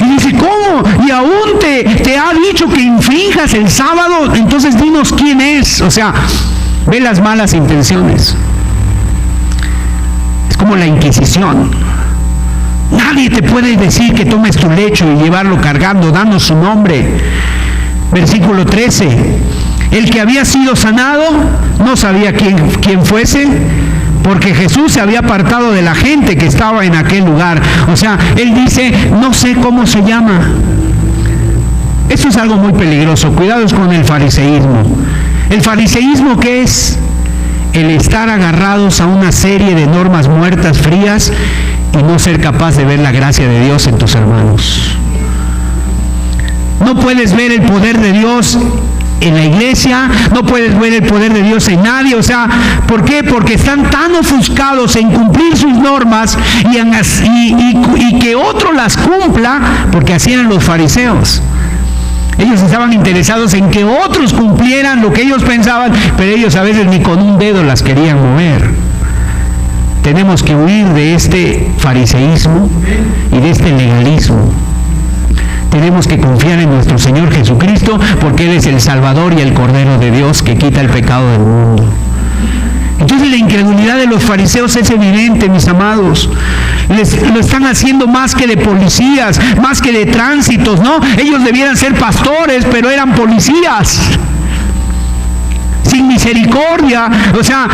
Y dice, ¿cómo? Y aún te ha dicho que infrinjas el sábado, entonces dinos quién es. O sea, ve las malas intenciones. como la Inquisición. Nadie te puede decir que tomes tu lecho y llevarlo cargando, danos su nombre. Versículo 13. El que había sido sanado no sabía quién fuese, porque Jesús se había apartado de la gente que estaba en aquel lugar. O sea, él dice, no sé cómo se llama. Esto es algo muy peligroso. Cuidados con el fariseísmo. ¿El fariseísmo qué es? El estar agarrados a una serie de normas muertas, frías, y no ser capaz de ver la gracia de Dios en tus hermanos. No puedes ver el poder de Dios en la iglesia, no puedes ver el poder de Dios en nadie. O sea, ¿por qué? Porque están tan ofuscados en cumplir sus normas y que otro las cumpla, porque así eran los fariseos. Ellos estaban interesados en que otros cumplieran lo que ellos pensaban, pero ellos a veces ni con un dedo las querían mover. Tenemos que huir de este fariseísmo y de este legalismo. Tenemos que confiar en nuestro Señor Jesucristo, porque Él es el Salvador y el Cordero de Dios que quita el pecado del mundo. Entonces la incredulidad de los fariseos es evidente, mis amados. Lo están haciendo más que de policías, más que de tránsitos, ¿no? Ellos debieran ser pastores, pero eran policías. Sin misericordia. O sea,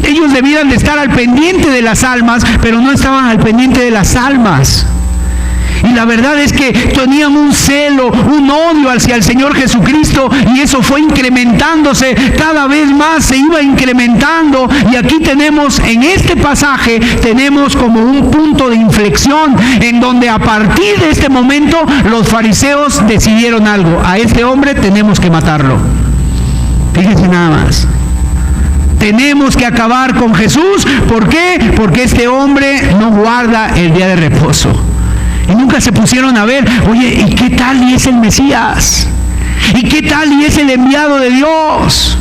ellos debían de estar al pendiente de las almas, pero no estaban al pendiente de las almas. Y la verdad es que tenían un celo, un odio hacia el Señor Jesucristo, y eso fue incrementándose, cada vez más se iba incrementando. Y aquí tenemos, en este pasaje, tenemos como un punto de inflexión, en donde a partir de este momento, los fariseos decidieron algo: a este hombre tenemos que matarlo. Fíjense nada más. Tenemos que acabar con Jesús. ¿Por qué? Porque este hombre no guarda el día de reposo. Y nunca se pusieron a ver, oye, ¿y qué tal y es el Mesías? ¿Y qué tal y es el enviado de Dios?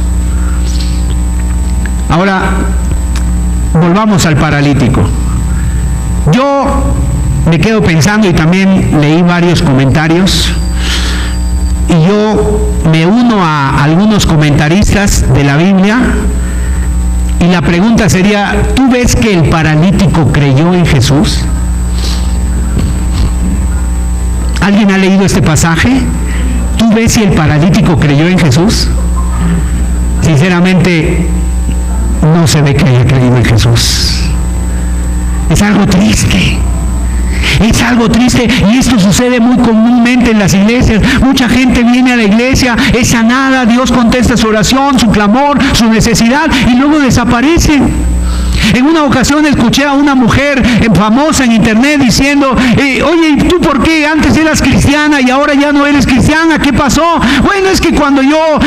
Ahora, volvamos al paralítico. Yo me quedo pensando, y también leí varios comentarios, y yo me uno a algunos comentaristas de la Biblia, y la pregunta sería, ¿tú ves que el paralítico creyó en Jesús? ¿Alguien ha leído este pasaje? ¿Tú ves si el paralítico creyó en Jesús? Sinceramente, no se ve que haya creído en Jesús. Es algo triste. Es algo triste, y esto sucede muy comúnmente en las iglesias. Mucha gente viene a la iglesia, es sanada, Dios contesta su oración, su clamor, su necesidad, y luego desaparecen. En una ocasión escuché a una mujer famosa en internet diciendo, oye, ¿tú por qué antes eras cristiana y ahora ya no eres cristiana? ¿Qué pasó? Bueno, es que cuando yo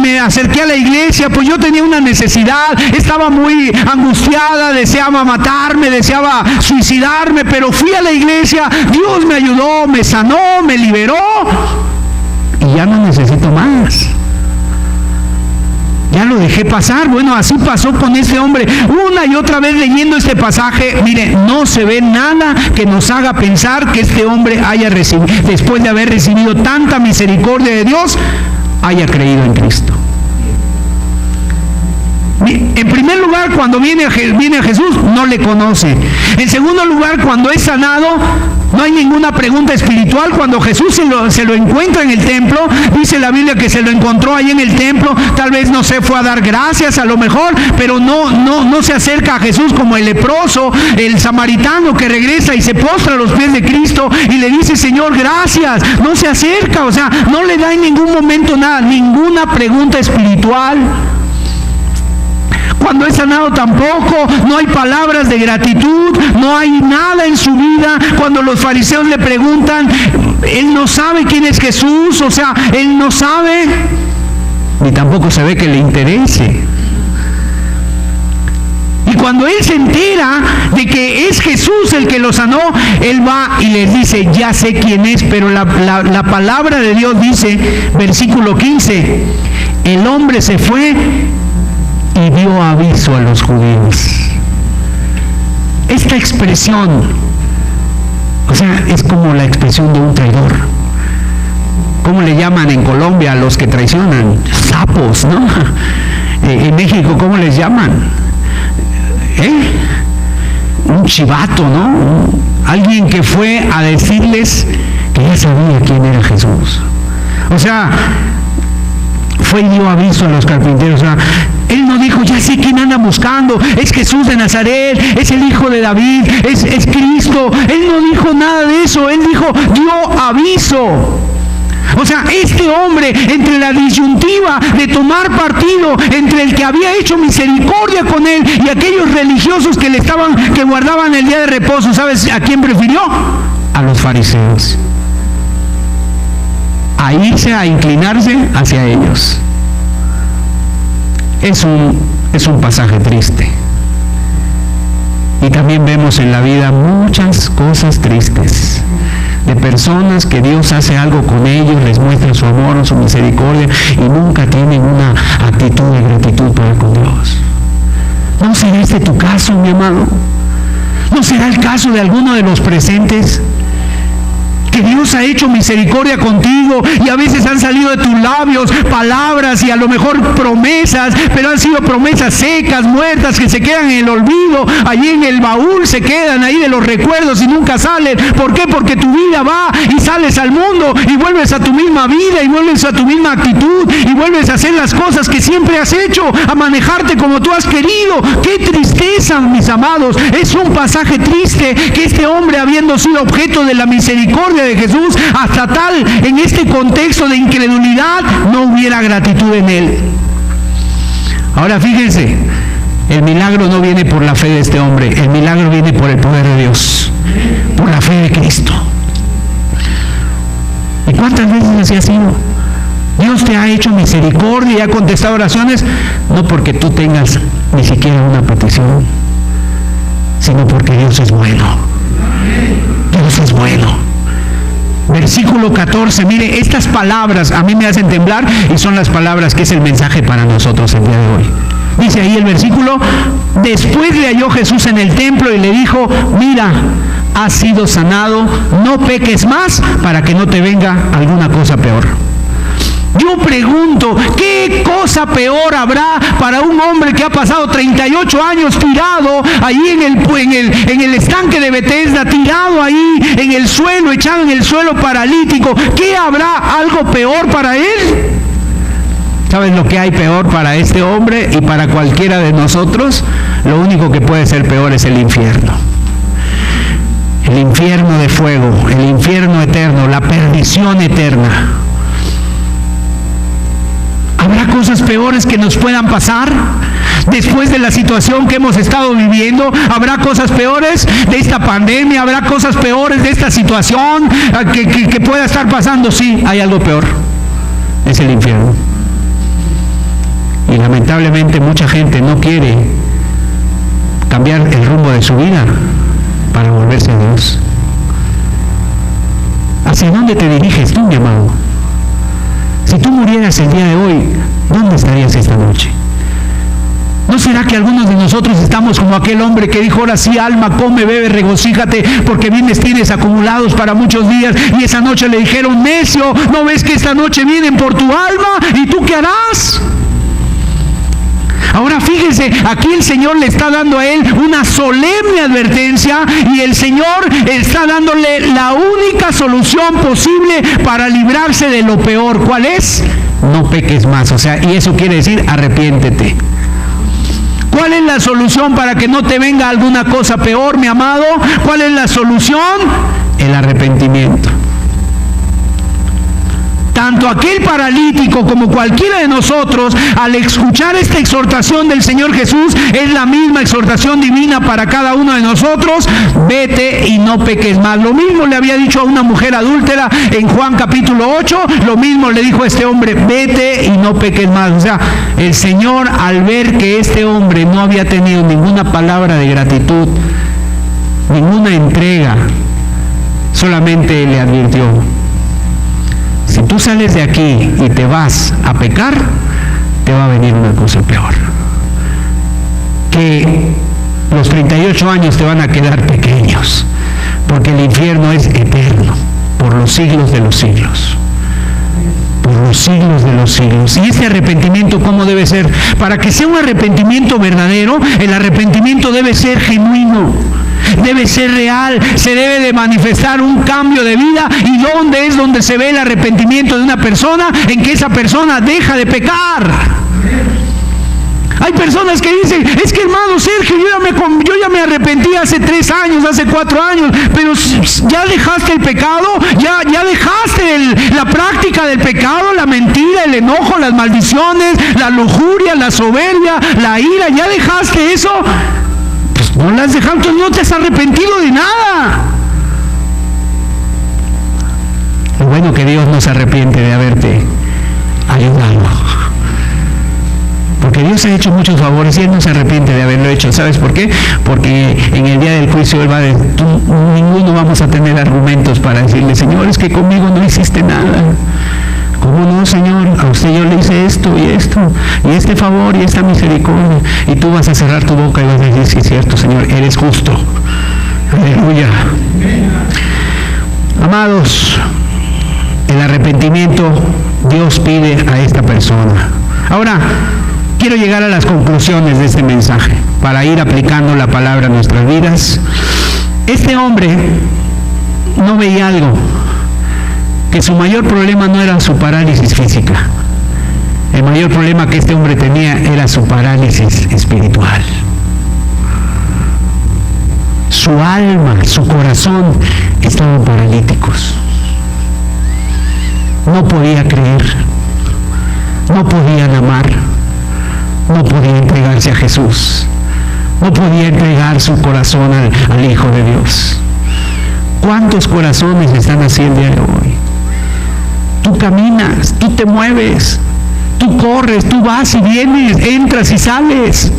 me acerqué a la iglesia, pues yo tenía una necesidad, estaba muy angustiada, deseaba matarme, deseaba suicidarme, pero fui a la iglesia, Dios me ayudó, me sanó, me liberó, y ya no necesito más. Ya lo dejé pasar. Bueno, así pasó con este hombre. Una y otra vez leyendo este pasaje, mire, no se ve nada que nos haga pensar que este hombre haya recibido, después de haber recibido tanta misericordia de Dios, haya creído en Cristo. En primer lugar, cuando viene a Jesús, no le conoce. En segundo lugar, cuando es sanado, no hay ninguna pregunta espiritual. Cuando Jesús se lo encuentra en el templo, dice la Biblia que se lo encontró ahí en el templo. Tal vez, no sé, fue a dar gracias a lo mejor, pero no se acerca a Jesús como el leproso, el samaritano que regresa y se postra a los pies de Cristo y le dice, Señor, gracias. No se acerca, o sea, no le da en ningún momento nada, ninguna pregunta espiritual. Cuando es sanado tampoco, no hay palabras de gratitud, no hay nada en su vida. Cuando los fariseos le preguntan, él no sabe quién es Jesús, o sea, él no sabe, ni tampoco se ve que le interese. Y cuando él se entera de que es Jesús el que lo sanó, él va y les dice, ya sé quién es, pero la palabra de Dios dice, versículo 15, el hombre se fue y dio aviso a los judíos. Esta expresión, o sea, es como la expresión de un traidor. ¿Cómo le llaman en Colombia a los que traicionan? Sapos, ¿no? En México, ¿cómo les llaman? un chivato, ¿no? Alguien que fue a decirles que ya sabía quién era Jesús. O sea, fue y dio aviso a los carpinteros. O sea, él no dijo, ya sé quién anda buscando, es Jesús de Nazaret, es el hijo de David, es Cristo. Él no dijo nada de eso, él dijo, dio aviso. O sea, este hombre, entre la disyuntiva de tomar partido entre el que había hecho misericordia con él y aquellos religiosos que guardaban el día de reposo, ¿sabes a quién prefirió? A los fariseos. A irse, a inclinarse hacia ellos. Es un pasaje triste. Y también vemos en la vida muchas cosas tristes, de personas que Dios hace algo con ellos, les muestra su amor, su misericordia, y nunca tienen una actitud de gratitud para con Dios. ¿No será este tu caso, mi amado? ¿No será el caso de alguno de los presentes? Que Dios ha hecho misericordia contigo y a veces han salido de tus labios palabras y a lo mejor promesas, pero han sido promesas secas, muertas, que se quedan en el olvido, allí en el baúl se quedan ahí de los recuerdos y nunca salen. ¿Por qué? Porque tu vida va y sales al mundo y vuelves a tu misma vida y vuelves a tu misma actitud y vuelves a hacer las cosas que siempre has hecho, a manejarte como tú has querido. ¡Qué tristeza, mis amados! Es un pasaje triste que este hombre, habiendo sido objeto de la misericordia de Jesús, hasta tal, en este contexto de incredulidad, no hubiera gratitud en él. Ahora fíjense, el milagro no viene por la fe de este hombre, el milagro viene por el poder de Dios, por la fe de Cristo. ¿Y cuántas veces así ha sido? Dios te ha hecho misericordia y ha contestado oraciones, no porque tú tengas ni siquiera una petición, sino porque Dios es bueno. Dios es bueno. Versículo 14, mire, estas palabras a mí me hacen temblar y son las palabras que es el mensaje para nosotros el día de hoy. Dice ahí el versículo: después le halló Jesús en el templo y le dijo, mira, has sido sanado, no peques más para que no te venga alguna cosa peor. Yo pregunto, ¿qué cosa peor habrá para un hombre que ha pasado 38 años tirado ahí en el estanque de Betesda, tirado ahí en el suelo, echado en el suelo paralítico? ¿Qué habrá algo peor para él? ¿Sabes lo que hay peor para este hombre y para cualquiera de nosotros? Lo único que puede ser peor es el infierno. El infierno de fuego, el infierno eterno, la perdición eterna. ¿Habrá cosas peores que nos puedan pasar después de la situación que hemos estado viviendo? ¿Habrá cosas peores de esta pandemia? ¿Habrá cosas peores de esta situación que pueda estar pasando? Sí, hay algo peor. Es el infierno. Y lamentablemente mucha gente no quiere cambiar el rumbo de su vida para volverse a Dios. ¿Hacia dónde te diriges tú, mi amado? Si tú murieras el día de hoy, ¿dónde estarías esta noche? ¿No será que algunos de nosotros estamos como aquel hombre que dijo, ahora sí, alma, come, bebe, regocíjate, porque bienes tienes acumulados para muchos días? Y esa noche le dijeron, necio, ¿no ves que esta noche vienen por tu alma? ¿Y tú qué harás? Ahora fíjense, aquí el Señor le está dando a él una solemne advertencia y el Señor está dándole la única solución posible para librarse de lo peor. ¿Cuál es? No peques más. O sea, y eso quiere decir arrepiéntete. ¿Cuál es la solución para que no te venga alguna cosa peor, mi amado? ¿Cuál es la solución? El arrepentimiento. Tanto aquel paralítico como cualquiera de nosotros, al escuchar esta exhortación del Señor Jesús, es la misma exhortación divina para cada uno de nosotros: vete y no peques más. Lo mismo le había dicho a una mujer adúltera en Juan capítulo 8, lo mismo le dijo a este hombre: vete y no peques más. O sea, el Señor, al ver que este hombre no había tenido ninguna palabra de gratitud, ninguna entrega, solamente le advirtió: si tú sales de aquí y te vas a pecar, te va a venir una cosa peor. Que los 38 años te van a quedar pequeños, porque el infierno es eterno, por los siglos de los siglos. Por los siglos de los siglos. Y este arrepentimiento, ¿cómo debe ser? Para que sea un arrepentimiento verdadero, el arrepentimiento debe ser genuino. debe ser real, se debe de manifestar un cambio de vida. ¿Y dónde es donde se ve el arrepentimiento de una persona? En que esa persona deja de pecar. Hay personas que dicen, es que hermano Sergio, yo ya me arrepentí hace 3 años, hace 4 años, pero ya dejaste el pecado, ya dejaste la práctica del pecado, la mentira, el enojo, las maldiciones, la lujuria, la soberbia, la ira, ya dejaste eso. Pues no las has dejado, entonces no te has arrepentido de nada. Lo bueno que Dios no se arrepiente de haberte ayudado. Porque Dios ha hecho muchos favores y Él no se arrepiente de haberlo hecho. ¿Sabes por qué? Porque en el día del juicio Él va a decir, ninguno vamos a tener argumentos para decirle, Señor, es que conmigo no hiciste nada. ¿Cómo no, Señor? A usted yo le hice esto, y este favor y esta misericordia. Y tú vas a cerrar tu boca y vas a decir, sí es cierto, Señor, eres justo. Aleluya. Amados, el arrepentimiento Dios pide a esta persona. Ahora, quiero llegar a las conclusiones de este mensaje para ir aplicando la palabra a nuestras vidas. Este hombre no veía algo, que su mayor problema no era su parálisis física. El mayor problema que este hombre tenía era su parálisis espiritual. Su alma, su corazón estaban paralíticos. No podía creer, no podían amar, no podía entregarse a Jesús, no podía entregar su corazón al Hijo de Dios. ¿Cuántos corazones están así el día de hoy? Tú caminas, tú te mueves, tú corres, tú vas y vienes, entras y sales,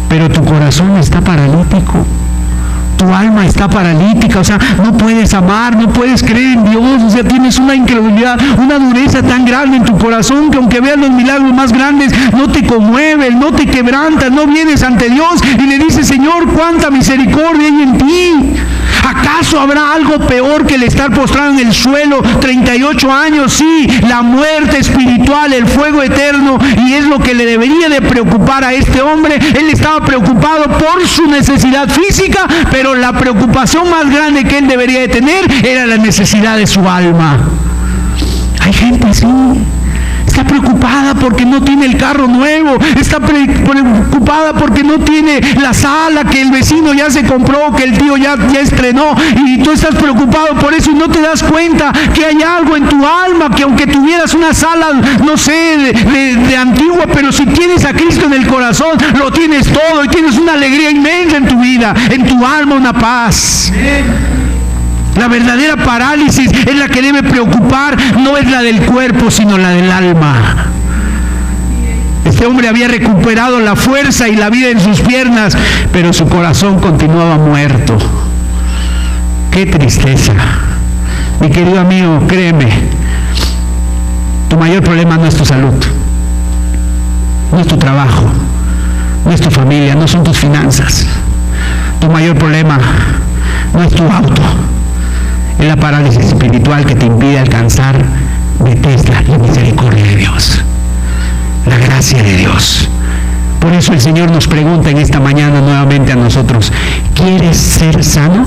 pero tu corazón está paralítico. Tu alma está paralítica, o sea, no puedes amar, no puedes creer en Dios, o sea, tienes una incredulidad, una dureza tan grande en tu corazón que aunque veas los milagros más grandes, no te conmueven, no te quebrantas, no vienes ante Dios y le dices, Señor, cuánta misericordia hay en ti. ¿Acaso habrá algo peor que el estar postrado en el suelo 38 años? Sí, la muerte espiritual, el fuego eterno, y es lo que le debería de preocupar a este hombre. Él estaba preocupado por su necesidad física, pero la preocupación más grande que él debería de tener era la necesidad de su alma. Hay gente así. Está preocupada porque no tiene el carro nuevo, está preocupada porque no tiene la sala que el vecino ya se compró, que el tío ya estrenó, y tú estás preocupado por eso y no te das cuenta que hay algo en tu alma, que aunque tuvieras una sala, no sé, de antigua, pero si tienes a Cristo en el corazón, lo tienes todo y tienes una alegría inmensa en tu vida, en tu alma una paz. La verdadera parálisis es la que debe preocupar, no es la del cuerpo, sino la del alma. Este hombre había recuperado la fuerza y la vida en sus piernas, pero su corazón continuaba muerto. ¡Qué tristeza! Mi querido amigo, créeme, tu mayor problema no es tu salud, no es tu trabajo, no es tu familia, no son tus finanzas. Tu mayor problema no es tu auto. Es la parálisis espiritual que te impide alcanzar Bethesda, la misericordia de Dios, la gracia de Dios. Por eso el Señor nos pregunta en esta mañana nuevamente a nosotros, ¿quieres ser sano?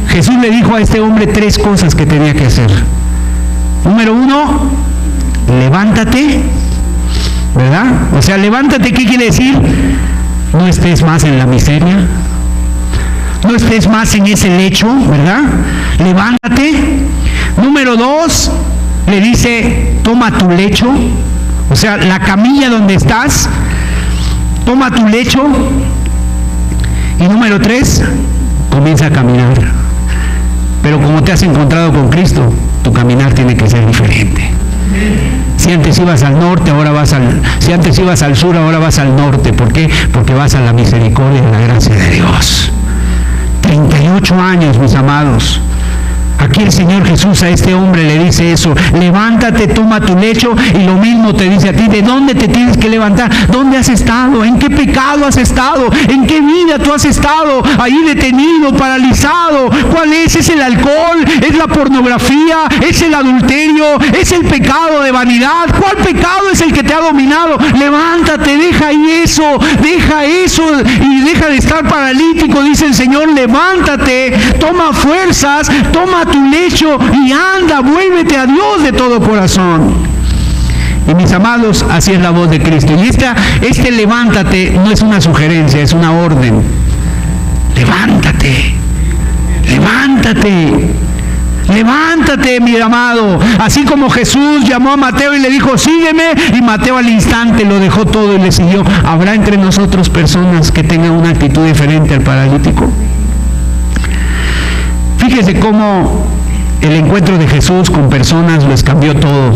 Jesús le dijo a este hombre 3 cosas que tenía que hacer. Número 1, levántate, ¿verdad? O sea, levántate, ¿qué quiere decir? No estés más en la miseria. No estés más en ese lecho, ¿verdad? Levántate. Número 2, le dice, toma tu lecho, o sea, la camilla donde estás, toma tu lecho. Y número 3, comienza a caminar. Pero como te has encontrado con Cristo, tu caminar tiene que ser diferente. Si antes ibas al norte, si antes ibas al sur, ahora vas al norte. ¿Por qué? Porque vas a la misericordia y la gracia de Dios. 38 años, mis amados. Aquí el Señor Jesús a este hombre le dice eso: levántate, toma tu lecho, y lo mismo te dice a ti: ¿de dónde te tienes que levantar? ¿Dónde has estado? ¿En qué pecado has estado? ¿En qué vida tú has estado ahí detenido, paralizado? ¿Cuál es? ¿Es el alcohol? ¿Es la pornografía? ¿Es el adulterio? ¿Es el pecado de vanidad? ¿Cuál pecado es el que te ha dominado? Levántate, deja eso y deja de estar paralítico, dice el Señor. Levántate, toma fuerzas, toma tu lecho y anda, vuélvete a Dios de todo corazón. Y mis amados, así es la voz de Cristo. Y este levántate no es una sugerencia, es una orden. Levántate, levántate, levántate, mi amado. Así como Jesús llamó a Mateo y le dijo: sígueme, y Mateo al instante lo dejó todo y le siguió. ¿Habrá entre nosotros personas que tengan una actitud diferente al paralítico? Fíjese cómo el encuentro de Jesús con personas les cambió todo.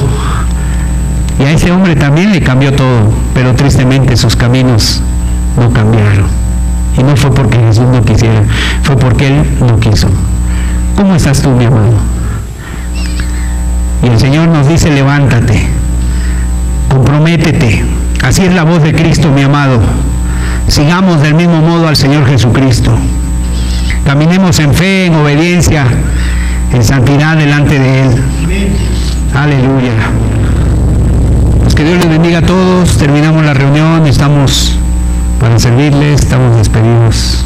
Y a ese hombre también le cambió todo, pero tristemente sus caminos no cambiaron. Y no fue porque Jesús no quisiera, fue porque Él no quiso. ¿Cómo estás tú, mi amado? Y el Señor nos dice: levántate, comprométete. Así es la voz de Cristo, mi amado. Sigamos del mismo modo al Señor Jesucristo. Caminemos en fe, en obediencia, en santidad delante de Él. Aleluya. Pues que Dios les bendiga a todos. Terminamos la reunión, estamos para servirles, estamos despedidos.